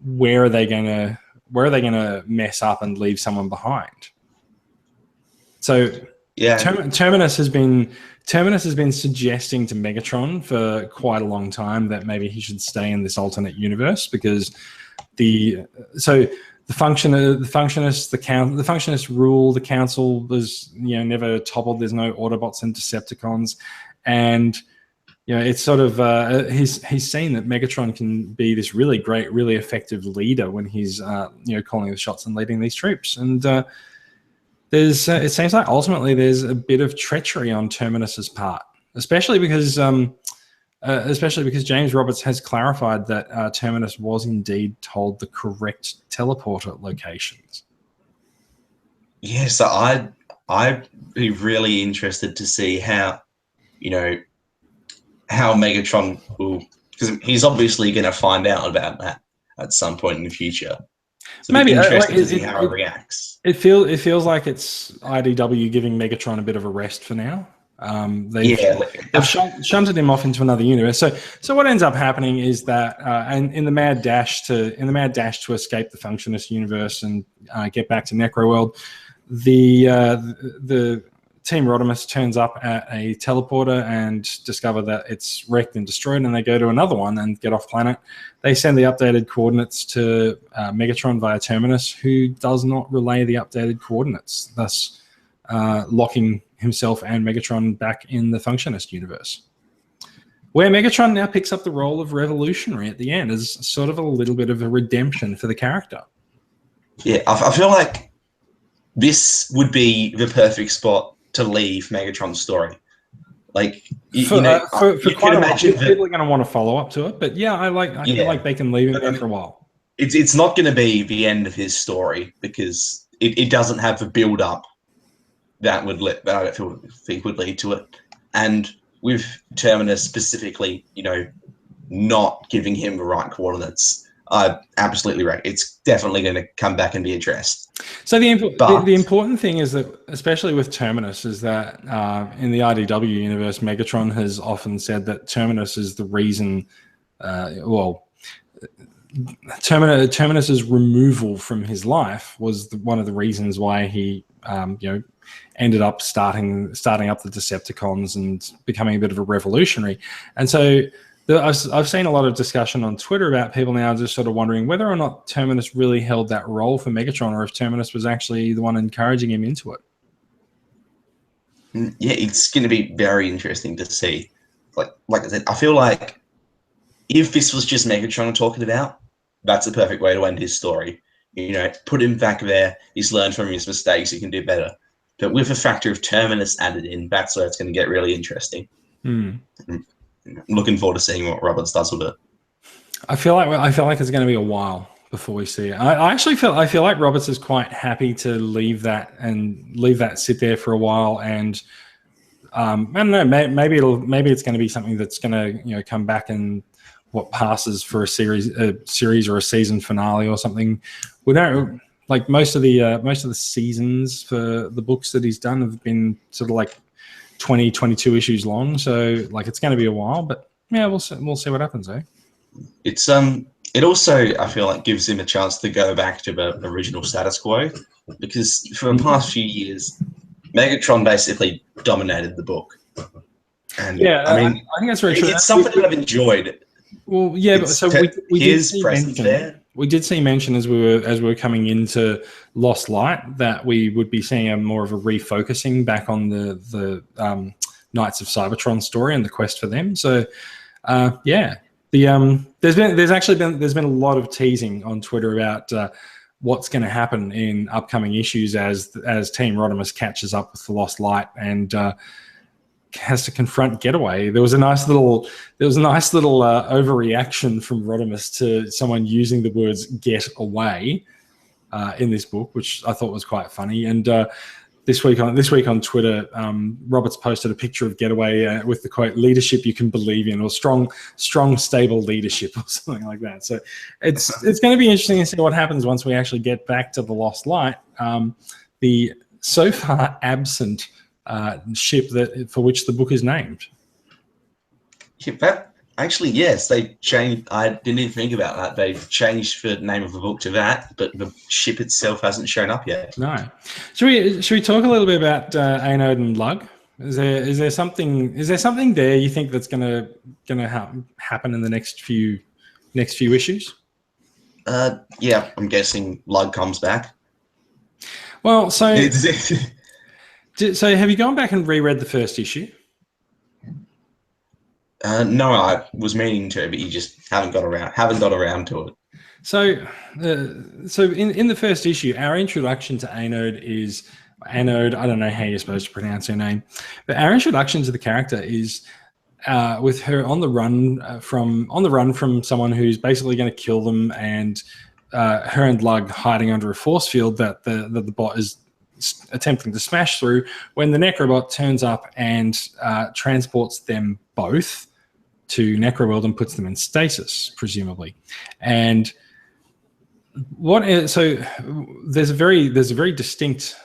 where are they going to mess up and leave someone behind. So yeah, Terminus has been suggesting to Megatron for quite a long time that maybe he should stay in this alternate universe because the Functionists rule. The council was never toppled. There's no Autobots and Decepticons, and it's sort of he's seen that Megatron can be this really great, really effective leader when he's calling the shots and leading these troops. And it seems like ultimately there's a bit of treachery on Terminus's part, especially because James Roberts has clarified that Terminus was indeed told the correct teleporter locations. Yeah, so I'd be really interested to see how Megatron will, because he's obviously going to find out about that at some point in the future. So Maybe interested to see how it reacts. It feels like it's IDW giving Megatron a bit of a rest for now. They've shunted him off into another universe. So what ends up happening is that, and in the mad dash to escape the Functionist universe and get back to Necroworld, the Team Rodimus turns up at a teleporter and discover that it's wrecked and destroyed, and they go to another one and get off planet. They send the updated coordinates to Megatron via Terminus, who does not relay the updated coordinates, thus locking himself and Megatron back in the Functionist universe, where Megatron now picks up the role of revolutionary at the end as sort of a little bit of a redemption for the character. Yeah, I feel like this would be the perfect spot to leave Megatron's story. Like, you can imagine that people are going to want to follow up to it, but yeah, I feel like they can leave him there for a while. It's not going to be the end of his story because it doesn't have the build up that I think would lead to it. And with Terminus specifically, not giving him the right coordinates, absolutely right. It's definitely going to come back and be addressed. So the important thing is that, especially with Terminus, is that in the IDW universe, Megatron has often said that Terminus is the reason. Terminus's removal from his life was one of the reasons why he, ended up starting up the Decepticons and becoming a bit of a revolutionary. And so I've seen a lot of discussion on Twitter about people now just sort of wondering whether or not Terminus really held that role for Megatron, or if Terminus was actually the one encouraging him into it. Yeah, it's going to be very interesting to see. Like I said, I feel like if this was just Megatron talking about, that's a perfect way to end his story. Put him back there. He's learned from his mistakes. He can do better. But with a factor of Terminus added in, that's where it's going to get really interesting. I'm looking forward to seeing what Roberts does with it. I feel like it's going to be a while before we see it. I feel like Roberts is quite happy to leave that sit there for a while, and I don't know, maybe it's going to be something that's going to come back and what passes for a series or a season finale or something. We don't. like most of the seasons for the books that he's done have been sort of like 20, 22 issues long. So like it's going to be a while, but yeah, we'll see what happens, eh? It's it also, I feel like, gives him a chance to go back to the original status quo, because for the past few years, Megatron basically dominated the book. And Yeah, I mean, I think that's very true. it's something that I've enjoyed. Well, yeah, but so we did his see presence mention. there. We did see mention as we were coming into Lost Light that we would be seeing a more of a refocusing back on the Knights of Cybertron story and the quest for them. So yeah, there's been a lot of teasing on Twitter about what's going to happen in upcoming issues as Team Rodimus catches up with the Lost Light and has to confront Getaway. There was a nice little overreaction from Rodimus to someone using the words "get away" in this book, which I thought was quite funny. And this week on Twitter, Roberts posted a picture of Getaway with the quote "leadership you can believe in" or strong, stable leadership or something like that. So it's going to be interesting to see what happens once we actually get back to the Lost Light. The so far absent ship for which the book is named. Yeah, that actually, yes, they changed. I didn't even think about that. They've changed the name of the book to that, but the ship itself hasn't shown up yet. No. Should we talk a little bit about Anode and Lug? Is there something there you think that's gonna happen in the next few issues? Yeah, I'm guessing Lug comes back. Well, so have you gone back and reread the first issue? No, I was meaning to, but you just haven't got around to it. So in the first issue, our introduction to Anode is Anode. I don't know how you're supposed to pronounce her name, but our introduction to the character is with her on the run from someone who's basically going to kill them, and her and Lug hiding under a force field that the bot is attempting to smash through, when the Necrobot turns up and transports them both to Necroworld and puts them in stasis, presumably. And so there's a very distinct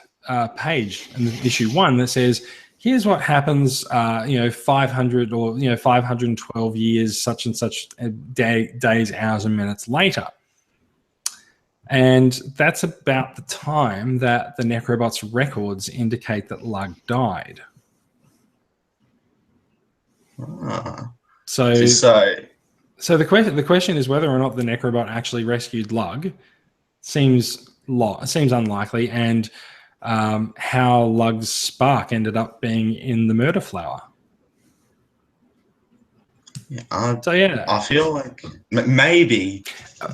page in issue 1 that says, here's what happens 500 or 512 years such and such days, hours and minutes later. And that's about the time that the Necrobot's records indicate that Lug died. So the question is whether or not the Necrobot actually rescued Lug. Seems unlikely, and how Lug's spark ended up being in the Murder Flower. Yeah, I feel like maybe.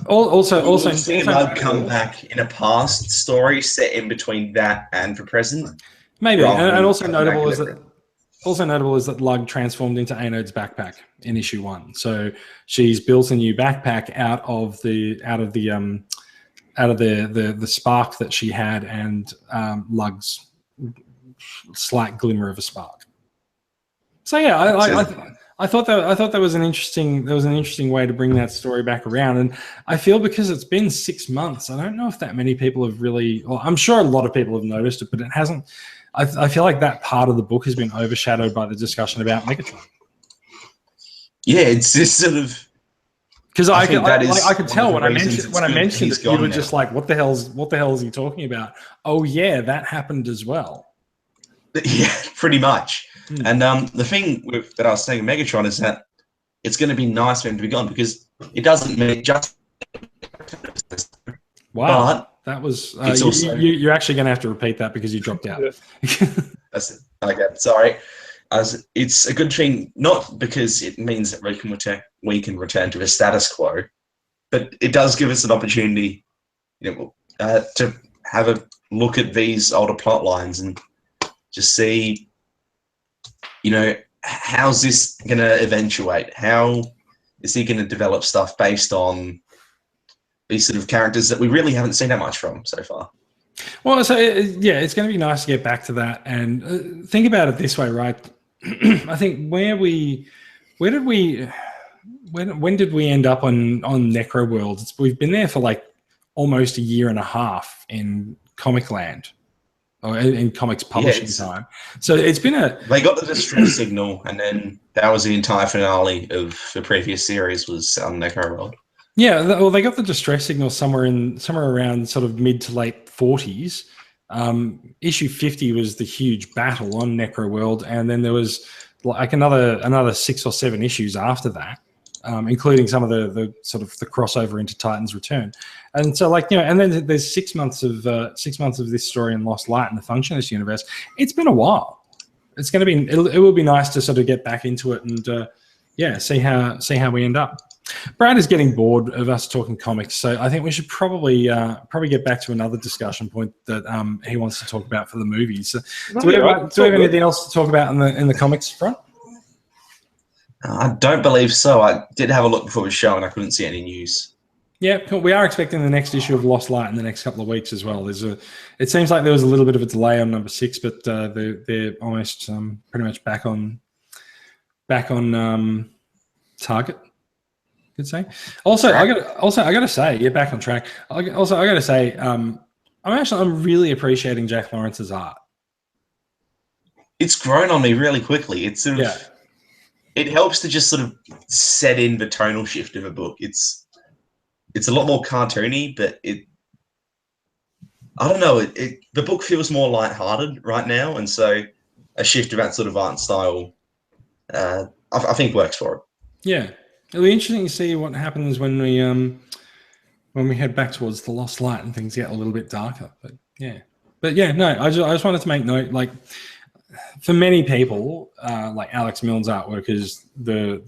Also, seeing Lug come back in a past story set in between that and the present. Maybe, and also notable is that Lug transformed into Anode's backpack in issue 1. So she's built a new backpack out of the spark that she had, and Lug's slight glimmer of a spark. So yeah, I thought that was an interesting way to bring that story back around. And I feel because it's been 6 months, I don't know if that many people have really. Well, I'm sure a lot of people have noticed it, but it hasn't. I feel like that part of the book has been overshadowed by the discussion about Megatron. Yeah, it's just sort of. Because I could tell when I mentioned it, you were now. just like, "What the hell is he talking about?" Oh yeah, that happened as well. Yeah, pretty much. And the thing that I was saying, Megatron, is that it's going to be nice for him to be gone because it doesn't mean just. Wow, but that was. You're actually going to have to repeat that because you dropped out. That's it. Okay, sorry. It's a good thing, not because it means that we can return to the status quo, but it does give us an opportunity, to have a look at these older plot lines and just see, how's this going to eventuate? How is he going to develop stuff based on these sort of characters that we really haven't seen that much from so far? Well, so yeah, it's going to be nice to get back to that and think about it this way, right? I think when did we end up on Necroworld? We've been there for like almost a year and a half in Comic Land, or in comics publishing time. So it's been They got the distress signal, and then that was the entire finale of the previous series was on Necroworld. Yeah, well, they got the distress signal somewhere around sort of mid to late 40s. Issue 50 was the huge battle on Necroworld, and then there was like another 6 or 7 issues after that, including some of the sort of the crossover into Titan's Return. And so, like, and then there's 6 months of this story in Lost Light and the Functionist universe. It's been a while. It's going to be. It will be nice to sort of get back into it and see how we end up. Brad is getting bored of us talking comics, so I think we should probably get back to another discussion point that he wants to talk about for the movies. So, do we have anything else to talk about in the comics front? I don't believe so. I did have a look before the show, and I couldn't see any news. Yeah, cool. We are expecting the next issue of Lost Light in the next couple of weeks as well. It seems like there was a little bit of a delay on number 6, but they're almost pretty much back on target. Could say. Also, I got to say, you're back on track. I got to say, I'm really appreciating Jack Lawrence's art. It's grown on me really quickly. It's sort of, it helps to just sort of set in the tonal shift of a book. It's a lot more cartoony, but I don't know. The book feels more lighthearted right now, and so a shift of that sort of art style, I think works for it. Yeah. It'll be interesting to see what happens when we head back towards the Lost Light and things get a little bit darker. But no, I just wanted to make note, like, for many people, like Alex Milne's artwork is the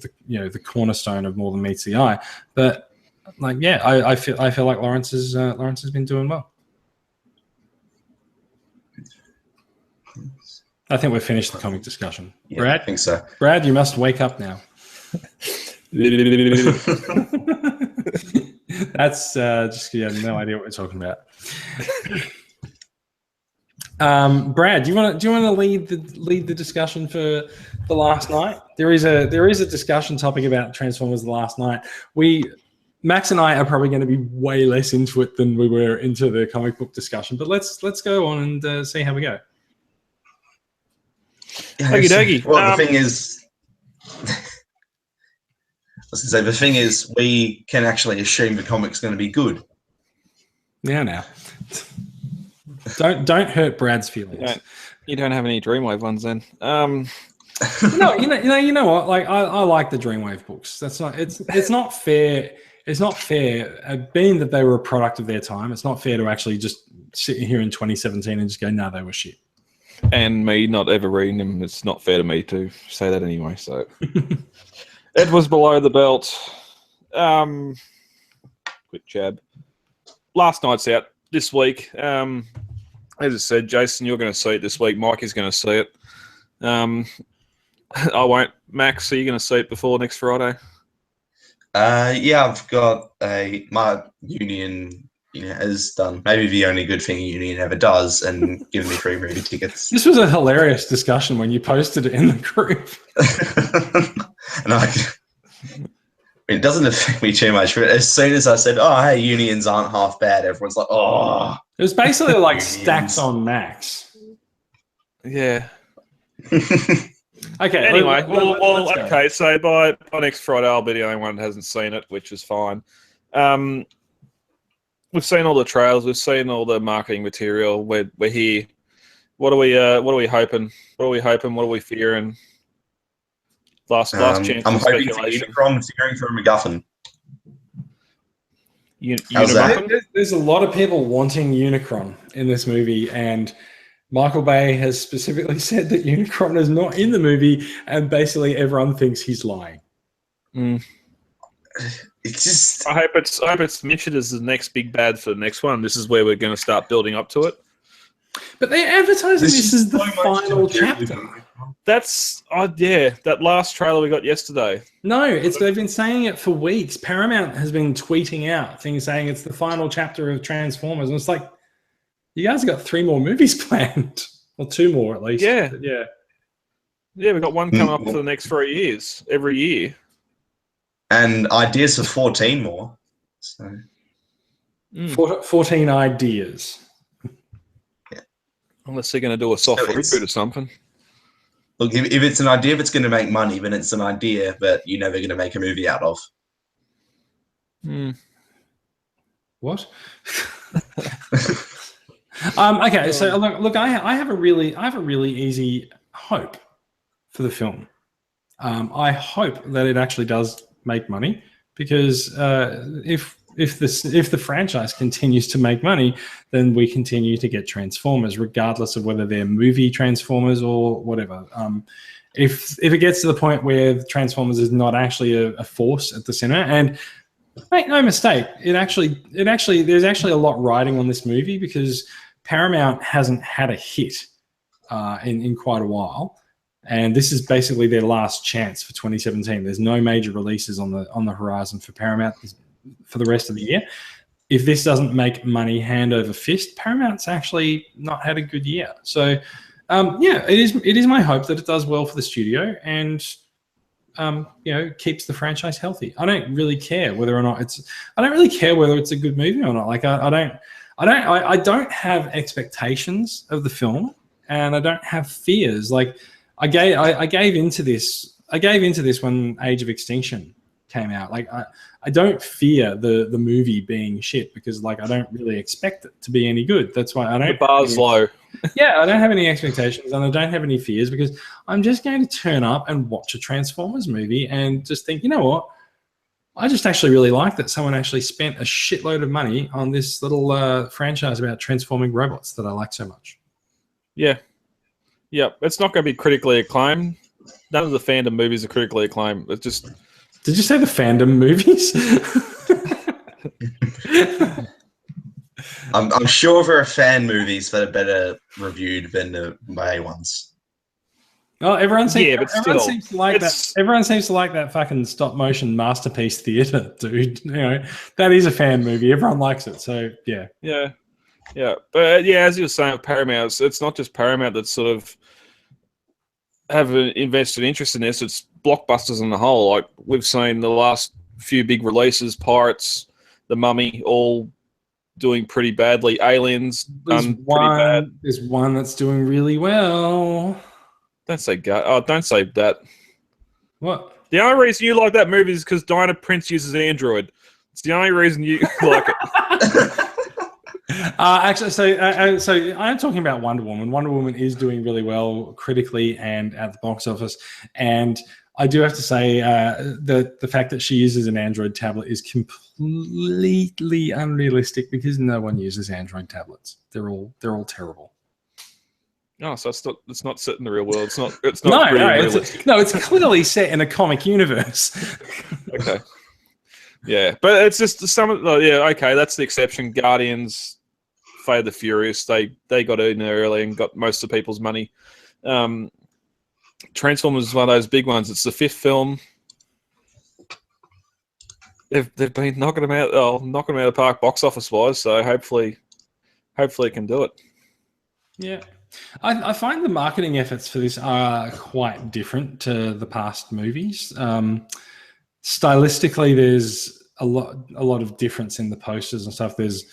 cornerstone of More Than Meets the Eye. But like, I feel like Lawrence has been doing well. I think we've finished the comic discussion. Yeah, Brad, I think so. Brad, you must wake up now. That's just you have no idea what we're talking about. Brad, do you want to lead the discussion for the last night? There is a discussion topic about Transformers: The Last Night. Max and I are probably going to be way less into it than we were into the comic book discussion, but let's go on and see how we go. Okie dokie. Well, the thing is. I was going to say, the thing is, we can actually assume the comic's going to be good. Now. Don't hurt Brad's feelings. You don't have any Dreamwave ones then. You know what? Like, I like the Dreamwave books. It's not fair. It's not fair, being that they were a product of their time. It's not fair to actually just sit here in 2017 and just go, no, they were shit. And me not ever reading them, it's not fair to me to say that anyway. So. It was below the belt. Quick jab. Last night's out this week. As I said, Jason, you're going to see it this week. Mike is going to see it. I won't. Max, are you going to see it before next Friday? Yeah, I've got my union has done maybe the only good thing a union ever does, and given me free movie tickets. This was a hilarious discussion when you posted it in the group. And it doesn't affect me too much, but as soon as I said, "Oh, hey, unions aren't half bad," everyone's like, "Oh." It was basically like stacks on Max. Yeah. Okay. Anyway, okay. So by next Friday, I'll be the only one that hasn't seen it, which is fine. We've seen all the trailers. We've seen all the marketing material. We're here. What are we hoping? What are we hoping? What are we fearing? Last chance. I'm hoping for Unicron fearing for a MacGuffin. How's that? There's a lot of people wanting Unicron in this movie, and Michael Bay has specifically said that Unicron is not in the movie, and basically everyone thinks he's lying. It's just. I hope it's mentioned as the next big bad for the next one. This is where we're going to start building up to it. But they're advertising this is the final chapter. That's that last trailer we got yesterday. No, they've been saying it for weeks. Paramount has been tweeting out things saying it's the final chapter of Transformers, and it's like, you guys have got 3 more movies planned, or 2 more at least. Yeah, we've got one coming up for the next 3 years, every year, and ideas for 14 more. So. 14 ideas. Unless they're going to do a soft reboot or something. Look, if it's an idea that's going to make money, then it's an idea that you know they're going to make a movie out of. What? Okay, so look, I have a really easy hope for the film. I hope that it actually does make money, because if the franchise continues to make money, then we continue to get Transformers, regardless of whether they're movie Transformers or whatever. If it gets to the point where Transformers is not actually a force at the center, and make no mistake, there's actually a lot riding on this movie, because Paramount hasn't had a hit in quite a while, and this is basically their last chance for 2017. There's no major releases on the horizon for Paramount for the rest of the year. If this doesn't make money hand over fist, Paramount's actually not had a good year. So, it is my hope that it does well for the studio and keeps the franchise healthy. I don't really care whether or not it's a good movie or not. Like I don't have expectations of the film, and I don't have fears. Like I gave into this when Age of Extinction came out. Like I don't fear the movie being shit, because like I don't really expect it to be any good. That's why I don't. The bar's low. Yeah, I don't have any expectations, and I don't have any fears, because I'm just going to turn up and watch a Transformers movie and just think, you know what? I just actually really like that someone actually spent a shitload of money on this little franchise about transforming robots that I like so much. Yeah. It's not going to be critically acclaimed. None of the fandom movies are critically acclaimed. It's just. Did you say the fandom movies? I'm sure there are fan movies that are better reviewed than the May ones. Oh, everyone seems to like it's- that. Everyone seems to like that fucking stop motion masterpiece theater, dude. That is a fan movie. Everyone likes it. So yeah. Yeah. But as you were saying, with Paramount, it's not just Paramount that sort of have an invested interest in this. It's blockbusters on the whole. Like we've seen the last few big releases, Pirates, The Mummy, all doing pretty badly. Aliens done pretty bad. There's one that's doing really well. Don't say don't say that. What? The only reason you like that movie is because Diana Prince uses Android. It's the only reason you like it. Actually, so I'm talking about Wonder Woman. Wonder Woman is doing really well critically and at the box office, and I do have to say the fact that she uses an Android tablet is completely unrealistic, because no one uses Android tablets. They're all terrible. Oh, so it's not set in the real world. It's not it's clearly set in a comic universe. Okay. Yeah, but it's just okay, that's the exception. Guardians, Fate of the Furious, they got in there early and got most of people's money. Transformers is one of those big ones. It's the fifth film. They've been knocking them out of the park box office wise. So hopefully it can do it. Yeah, I find the marketing efforts for this are quite different to the past movies. Stylistically, there's a lot of difference in the posters and stuff. There's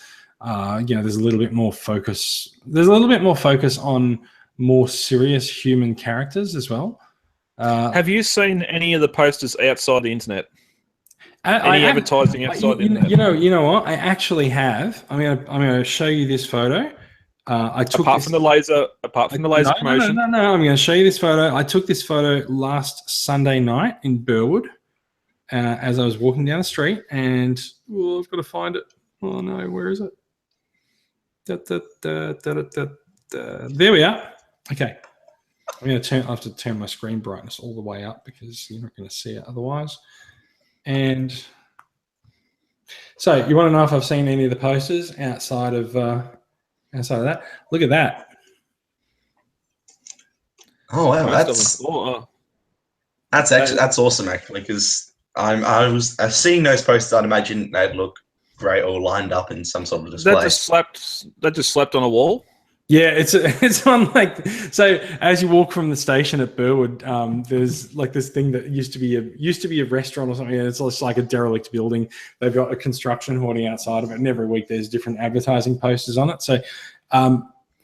there's a little bit more focus. There's a little bit more focus on more serious human characters as well. Have you seen any of the posters outside the internet? Any advertising outside the internet? You know what? I actually have. I'm gonna show you this photo. Apart from the laser promotion. No. I'm going to show you this photo. I took this photo last Sunday night in Burwood as I was walking down the street, and I've got to find it. Oh no, where is it? There we are. Okay, I have to turn my screen brightness all the way up, because you're not going to see it otherwise. And so, you want to know if I've seen any of the posters outside of that? Look at that. Oh wow, that's awesome actually, because I was seeing those posters. I'd imagine they'd look great all lined up in some sort of display. That just slapped on a wall. Yeah, it's on like so. As you walk from the station at Burwood, there's like this thing that used to be a restaurant or something. And it's just like a derelict building. They've got a construction hoarding outside of it, and every week there's different advertising posters on it. So,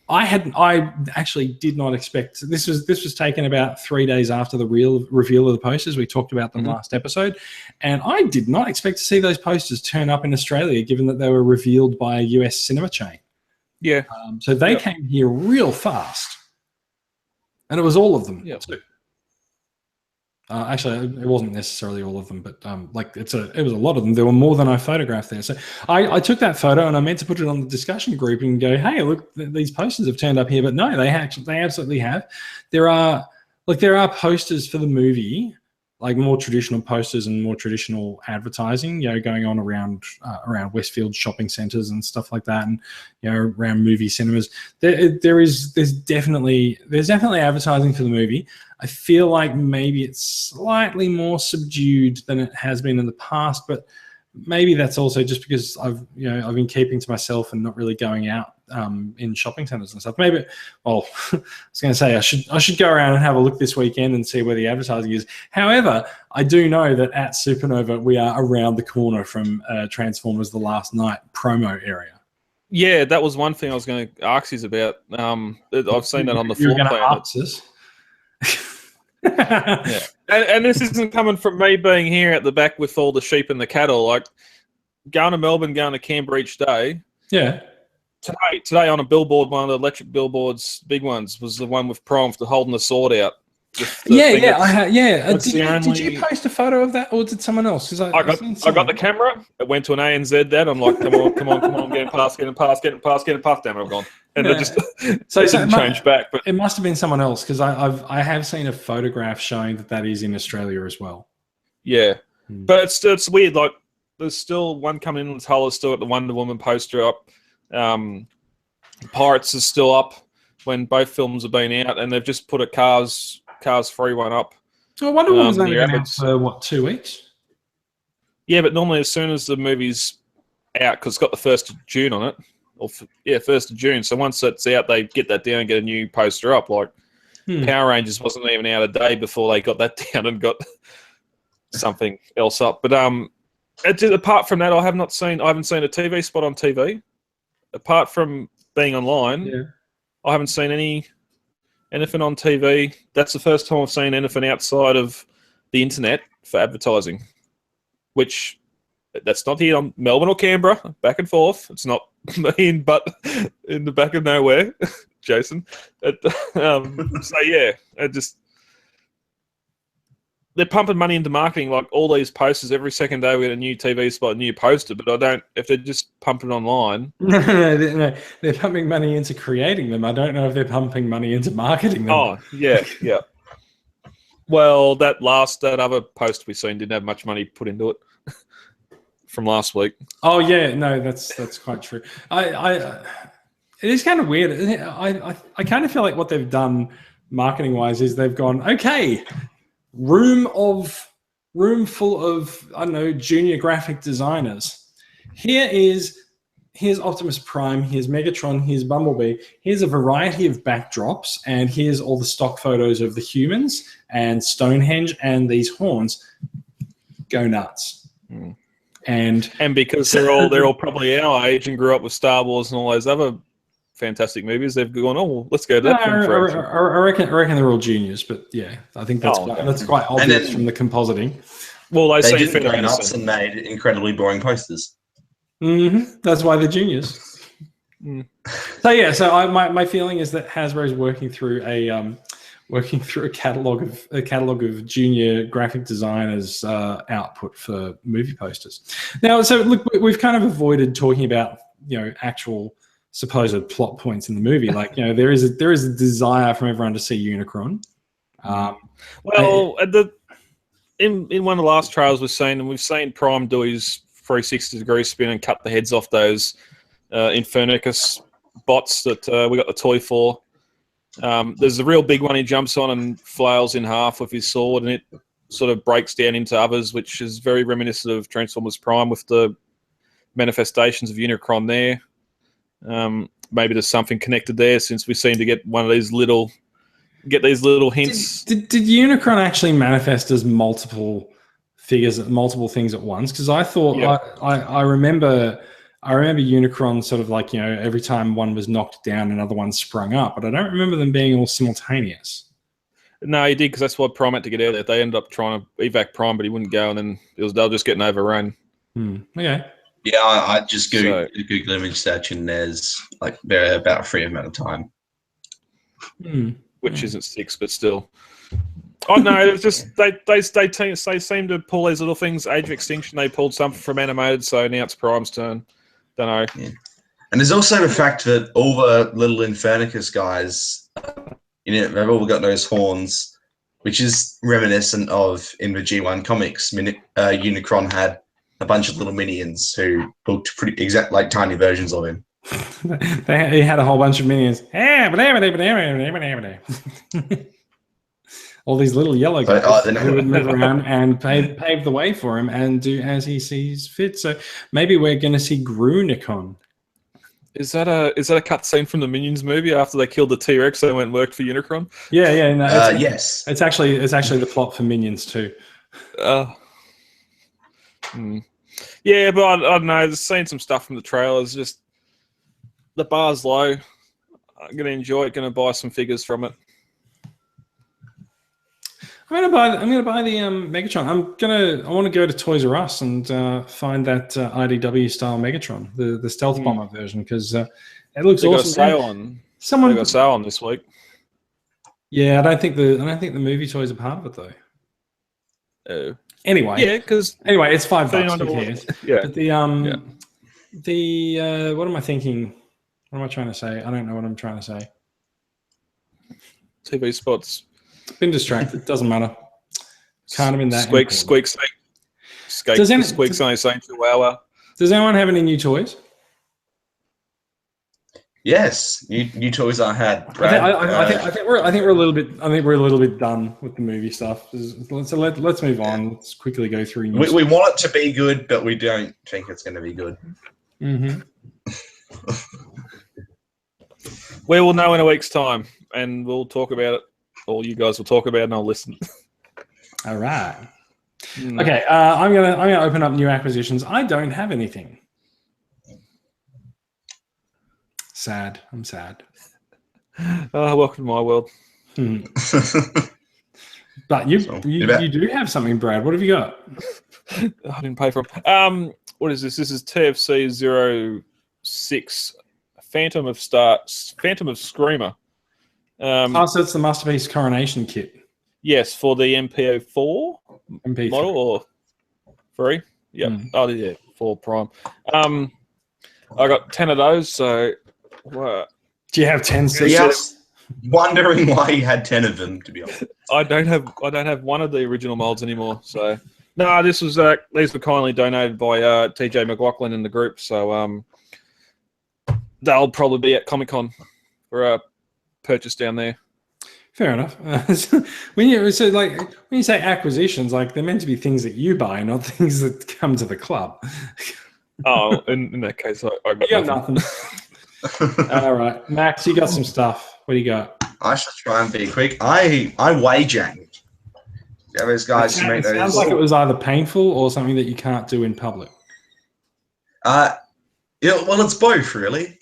I actually did not expect this was taken about 3 days after the real reveal of the posters. We talked about them last episode, and I did not expect to see those posters turn up in Australia, given that they were revealed by a US cinema chain. Yeah. So they came here real fast, and it was all of them. Yeah. Too. Actually, it wasn't necessarily all of them, but like it was a lot of them. There were more than I photographed there. So I took that photo and I meant to put it on the discussion group and go, "Hey, look, these posters have turned up here." But no, they absolutely have. There are posters for the movie, like more traditional posters and more traditional advertising, going on around Westfield shopping centres and stuff like that, and around movie cinemas. There's definitely advertising for the movie. I feel like maybe it's slightly more subdued than it has been in the past, but maybe that's also just because I've been keeping to myself and not really going out in shopping centres and stuff. Maybe, well, I was going to say I should go around and have a look this weekend and see where the advertising is. However, I do know that at Supernova we are around the corner from Transformers: The Last Night promo area. Yeah, that was one thing I was going to ask you about. I've seen that on the floor plan. Yeah. And this isn't coming from me being here at the back with all the sheep and the cattle. Like going to Melbourne, going to Canberra each day. Yeah. Today on a billboard, one of the electric billboards, big ones, was the one with Prime holding the sword out. Did you post a photo of that, or did someone else? Because I got the camera. It went to an ANZ dad. I'm like, come on, getting past. Damn it, I've gone. And it just didn't change back. But it must have been someone else, because I have seen a photograph showing that is in Australia as well. Yeah, but it's weird. Like there's still one coming in. Hull is still at the Wonder Woman poster up. Pirates is still up when both films have been out, and they've just put a Cars 3 one up. So Wonder Woman's only been out for what, 2 weeks? Yeah, but normally as soon as the movie's out, because it's got the 1st of June on it, 1st of June. So once it's out, they get that down and get a new poster up. Like Power Rangers wasn't even out a day before they got that down and got something else up. But apart from that, I haven't seen a TV spot on TV. Apart from being online, I haven't seen anything on TV. That's the first time I've seen anything outside of the internet for advertising, which that's not here on Melbourne or Canberra, back and forth. It's not in the back of nowhere, Jason. So yeah, they're pumping money into marketing, like all these posters. Every second day we get a new TV spot, a new poster, but if they're just pumping online. No, they're pumping money into creating them. I don't know if they're pumping money into marketing them. Oh, yeah. Well, that other post we seen didn't have much money put into it from last week. Oh yeah, no, that's quite true. It is kind of weird. I kind of feel like what they've done marketing wise is they've gone, okay, room full of, I don't know, junior graphic designers. Here's Optimus Prime, here's Megatron, here's Bumblebee, here's a variety of backdrops, and here's all the stock photos of the humans and Stonehenge and these horns. Go nuts. And because they're all probably our age and grew up with Star Wars and all those other fantastic movies, they've gone, oh, well, let's go to that film for I reckon they're all juniors, but yeah, I think that's quite obvious from the compositing. Well, they didn't go nuts and made incredibly boring posters. That's why they're juniors. So yeah, my feeling is that Hasbro's working through a catalog of junior graphic designers output for movie posters. Now, so look, we've kind of avoided talking about actual supposed plot points in the movie. Like, there is a desire from everyone to see Unicron. In one of the last trailers we've seen Prime do his 360-degree spin and cut the heads off those Infernicus bots that we got the toy for. There's a real big one he jumps on and flails in half with his sword, and it sort of breaks down into others, which is very reminiscent of Transformers Prime with the manifestations of Unicron there. maybe there's something connected there since we seem to get these little hints. Did Unicron actually manifest as multiple figures, multiple things at once? Because I thought I remember Unicron sort of like, every time one was knocked down, another one sprung up, but I don't remember them being all simultaneous. No, he did, because that's what Prime had to get out there. They ended up trying to evac Prime, but he wouldn't go, and then they were just getting overrun. Okay. Yeah, I just Google image search, and there's like about a free amount of time. Which isn't 6, but still. Oh no, it's just they seem to pull these little things. Age of Extinction, they pulled something from animated, so now it's Prime's turn. Don't know. Yeah. And there's also the fact that all the little Infernicus guys, they've all got those horns, which is reminiscent of in the G1 comics. Unicron had a bunch of little minions who looked pretty exact like tiny versions of him. He had a whole bunch of minions. All these little yellow guys who would move around and pave the way for him and do as he sees fit. So maybe we're going to see Grunicon. Is that a cutscene from the Minions movie after they killed the T-Rex? They went and worked for Unicron. Yeah. No, yes, it's actually the plot for Minions too. Yeah, but I don't know. I've seen some stuff from the trailers. Just the bar's low. I'm gonna enjoy it. Gonna buy some figures from it. I'm gonna buy the Megatron. I want to go to Toys R Us and find that IDW style Megatron, the Stealth Bomber version, because it looks awesome. They got a sale on this week. Yeah, I don't think the movie toys are part of it though. Anyway, it's $5. Who cares? Yeah. But what am I thinking? What am I trying to say? I don't know what I'm trying to say. TV spots. Been distracted. Doesn't matter. Can't have been that. Squeak. Squeak's only saying 2 hour. Does anyone have any new toys? Yes, new toys I had. Brad. I think we're a little bit done with the movie stuff. So let's move on. Let's quickly go through. We want it to be good, but we don't think it's going to be good. Mm-hmm. We will know in a week's time, and we'll talk about it. Or you guys will talk about it, and I'll listen. All right. Okay, I'm gonna open up new acquisitions. I don't have anything. Sad. I'm sad. Welcome to my world. But you do have something, Brad. What have you got? I didn't pay for them. What is this? This is TFC 06 Phantom of Screamer. So it's the Masterpiece Coronation Kit. Yes, for the MPO4 MP3 model or 3. Yep. Oh yeah, 4 Prime. I got 10 of those. So, what? Do you have 10 Yes. Wondering why you had 10 of them. To be honest, I don't have one of the original molds anymore. So, no, these were kindly donated by TJ McLaughlin in the group. So, they'll probably be at Comic-Con for a purchase down there. Fair enough. When you say acquisitions, like they're meant to be things that you buy, not things that come to the club. Oh, in that case, I got nothing. All right, Max, you got some stuff. What do you got? I should try and be quick. I wayjanged. Yeah, those guys who make those. Sounds like it was either painful or something that you can't do in public. Well, it's both, really.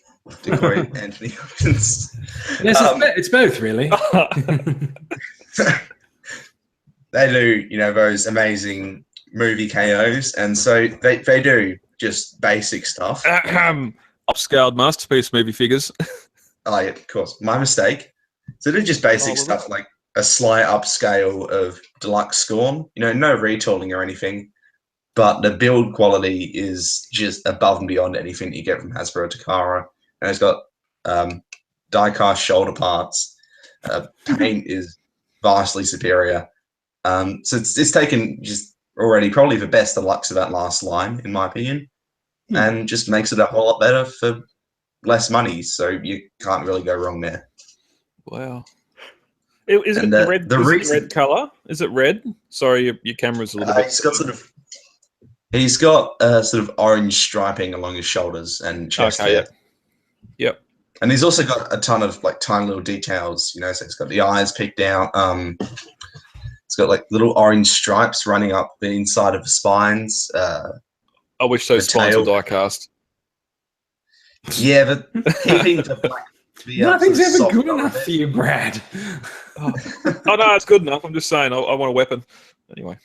To quote Anthony Hopkins. Yes, it's both, really. They do, those amazing movie KOs, and so they do just basic stuff. Upscaled Masterpiece movie figures. Oh, yeah, of course. My mistake. So they're just basic stuff like a slight upscale of Deluxe Scorn. No retooling or anything, but the build quality is just above and beyond anything you get from Hasbro Takara. And it's got die-cast shoulder parts. Paint is vastly superior. So it's taken just already probably the best deluxe of that last line, in my opinion, and just makes it a whole lot better for less money. So you can't really go wrong there. Wow. Is it the red? Red color? Is it red? Sorry, your camera's a little bit. He's got sort of orange striping along his shoulders and chest. Okay, Yep. And he's also got a ton of like tiny little details, you know. So it's got the eyes picked out. It's got like little orange stripes running up the inside of the spines. I wish those The spines were tail. die cast. Yeah, but keeping the black. Nothing's ever soft good on enough it. for you, Brad. Oh no, it's good enough. I'm just saying, I want a weapon. Anyway,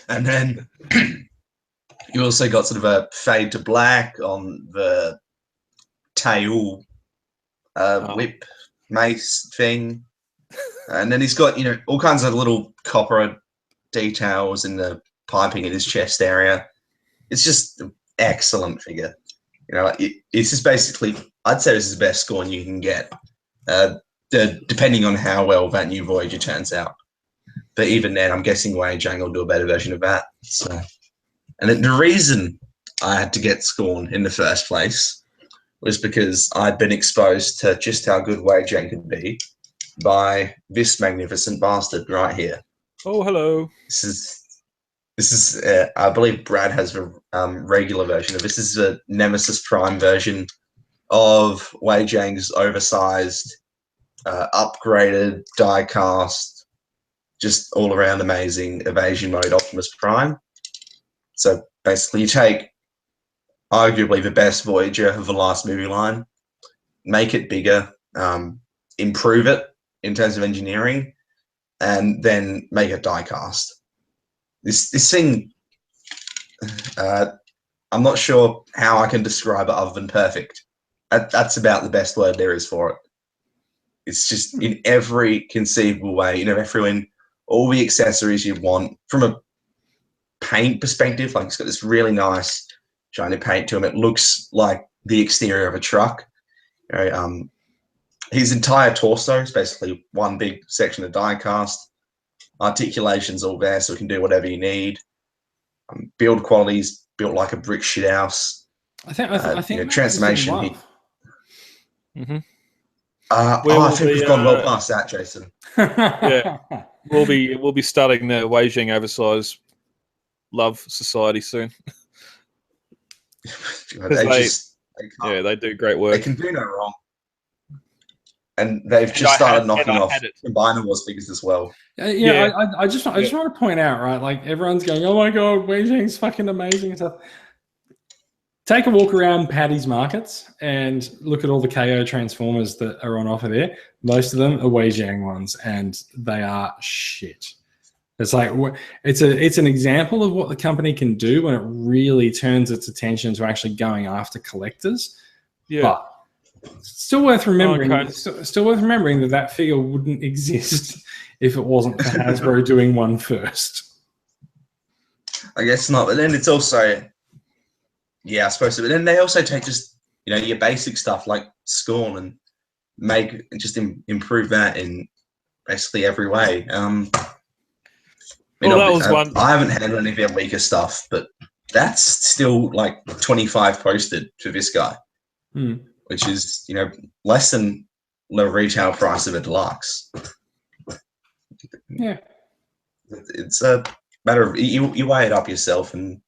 And then you also got sort of a fade to black on the tail whip mace thing. And then he's got, you know, all kinds of little copper details in the piping in his chest area. It's just an excellent figure. You know, it's just basically, I'd say this is the best scorn you can get, depending on how well that new Voyager turns out. But even then, I'm guessing Wei Jiang will do a better version of that. So, and then the reason I had to get Scorn in the first place was because I'd been exposed to just how good Wei Jiang could be by this magnificent bastard right here. oh hello. This is I believe Brad has a regular version of this. This is a Nemesis Prime version of Wei Jiang's oversized, upgraded, die-cast, just all-around amazing evasion mode Optimus Prime. So basically you take arguably the best Voyager of the last movie line, make it bigger, improve it in terms of engineering, and then make it die-cast. This thing, I'm not sure how I can describe it other than perfect. That's about the best word there is for it. It's just in every conceivable way, you know, everyone, all the accessories you want from a paint perspective. Like it's got this really nice shiny paint to him. It looks like the exterior of a truck. You know, his entire torso is basically one big section of die cast. Articulation's all there, so it can do whatever you need. Build quality's built like a brick shit house. I think you know, transformation. Mm-hmm. I think we've gone well past that, Jason. Yeah. We'll be starting the Wei Jiang oversized love society soon. They do great work. They can do no wrong. And they've just started knocking off Combiner Wars figures as well. I just want to point out, right? Like everyone's going, "Oh my god, Wei Jiang's fucking amazing" and stuff. Take a walk around Paddy's markets and look at all the KO Transformers that are on offer there. Most of them are Wei Jiang ones, and they are shit. It's like it's an example of what the company can do when it really turns its attention to actually going after collectors. Yeah. But still worth remembering. Still worth remembering that figure wouldn't exist if it wasn't for Hasbro doing one first. I guess not, but then it's also, yeah, I suppose so. But then they also take just, you know, your basic stuff like Scorn and improve that in basically every way. That was one. I haven't handled any of their weaker stuff, but that's still like 25 posted for this guy. Which is, you know, less than the retail price of a deluxe. Yeah. It's a matter of, you weigh it up yourself, and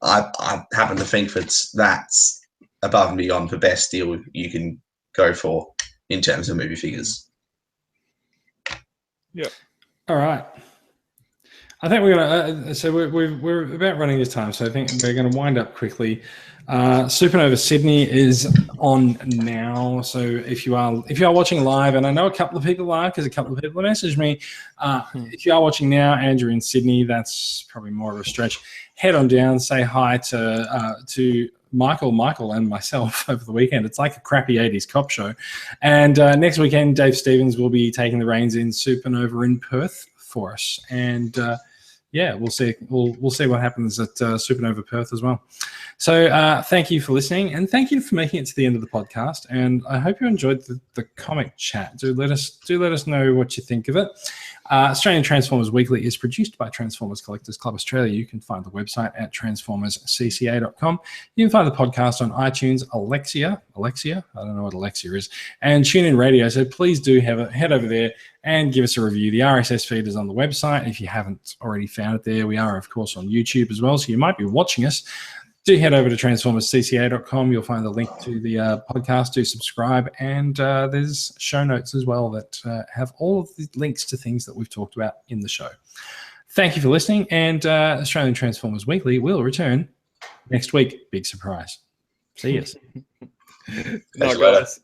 I happen to think that's above and beyond the best deal you can go for in terms of movie figures. Yeah. All right. I think we're gonna. So we're about running this time, so I think we're going to wind up quickly. Supernova Sydney is on now, so if you are watching live, and I know a couple of people are because a couple of people messaged me. If you are watching now and you're in Sydney, that's probably more of a stretch. Head on down, say hi to Michael, and myself over the weekend. It's like a crappy 80s cop show. And next weekend, Dave Stevens will be taking the reins in Supernova in Perth for us. And we'll see. We'll see what happens at Supernova Perth as well. So thank you for listening, and thank you for making it to the end of the podcast. And I hope you enjoyed the comic chat. Do let us know what you think of it. Australian Transformers Weekly is produced by Transformers Collectors Club Australia. You can find the website at transformerscca.com. You can find the podcast on iTunes, Alexia, I don't know what Alexia is, and TuneIn Radio. So please do head over there and give us a review. The RSS feed is on the website. If you haven't already found it there, we are, of course, on YouTube as well. So you might be watching us do head over to transformerscca.com. You'll find the link to the podcast. Do subscribe. And there's show notes as well that have all of the links to things that we've talked about in the show. Thank you for listening. And Australian Transformers Weekly will return next week. Big surprise. See you. No, guys.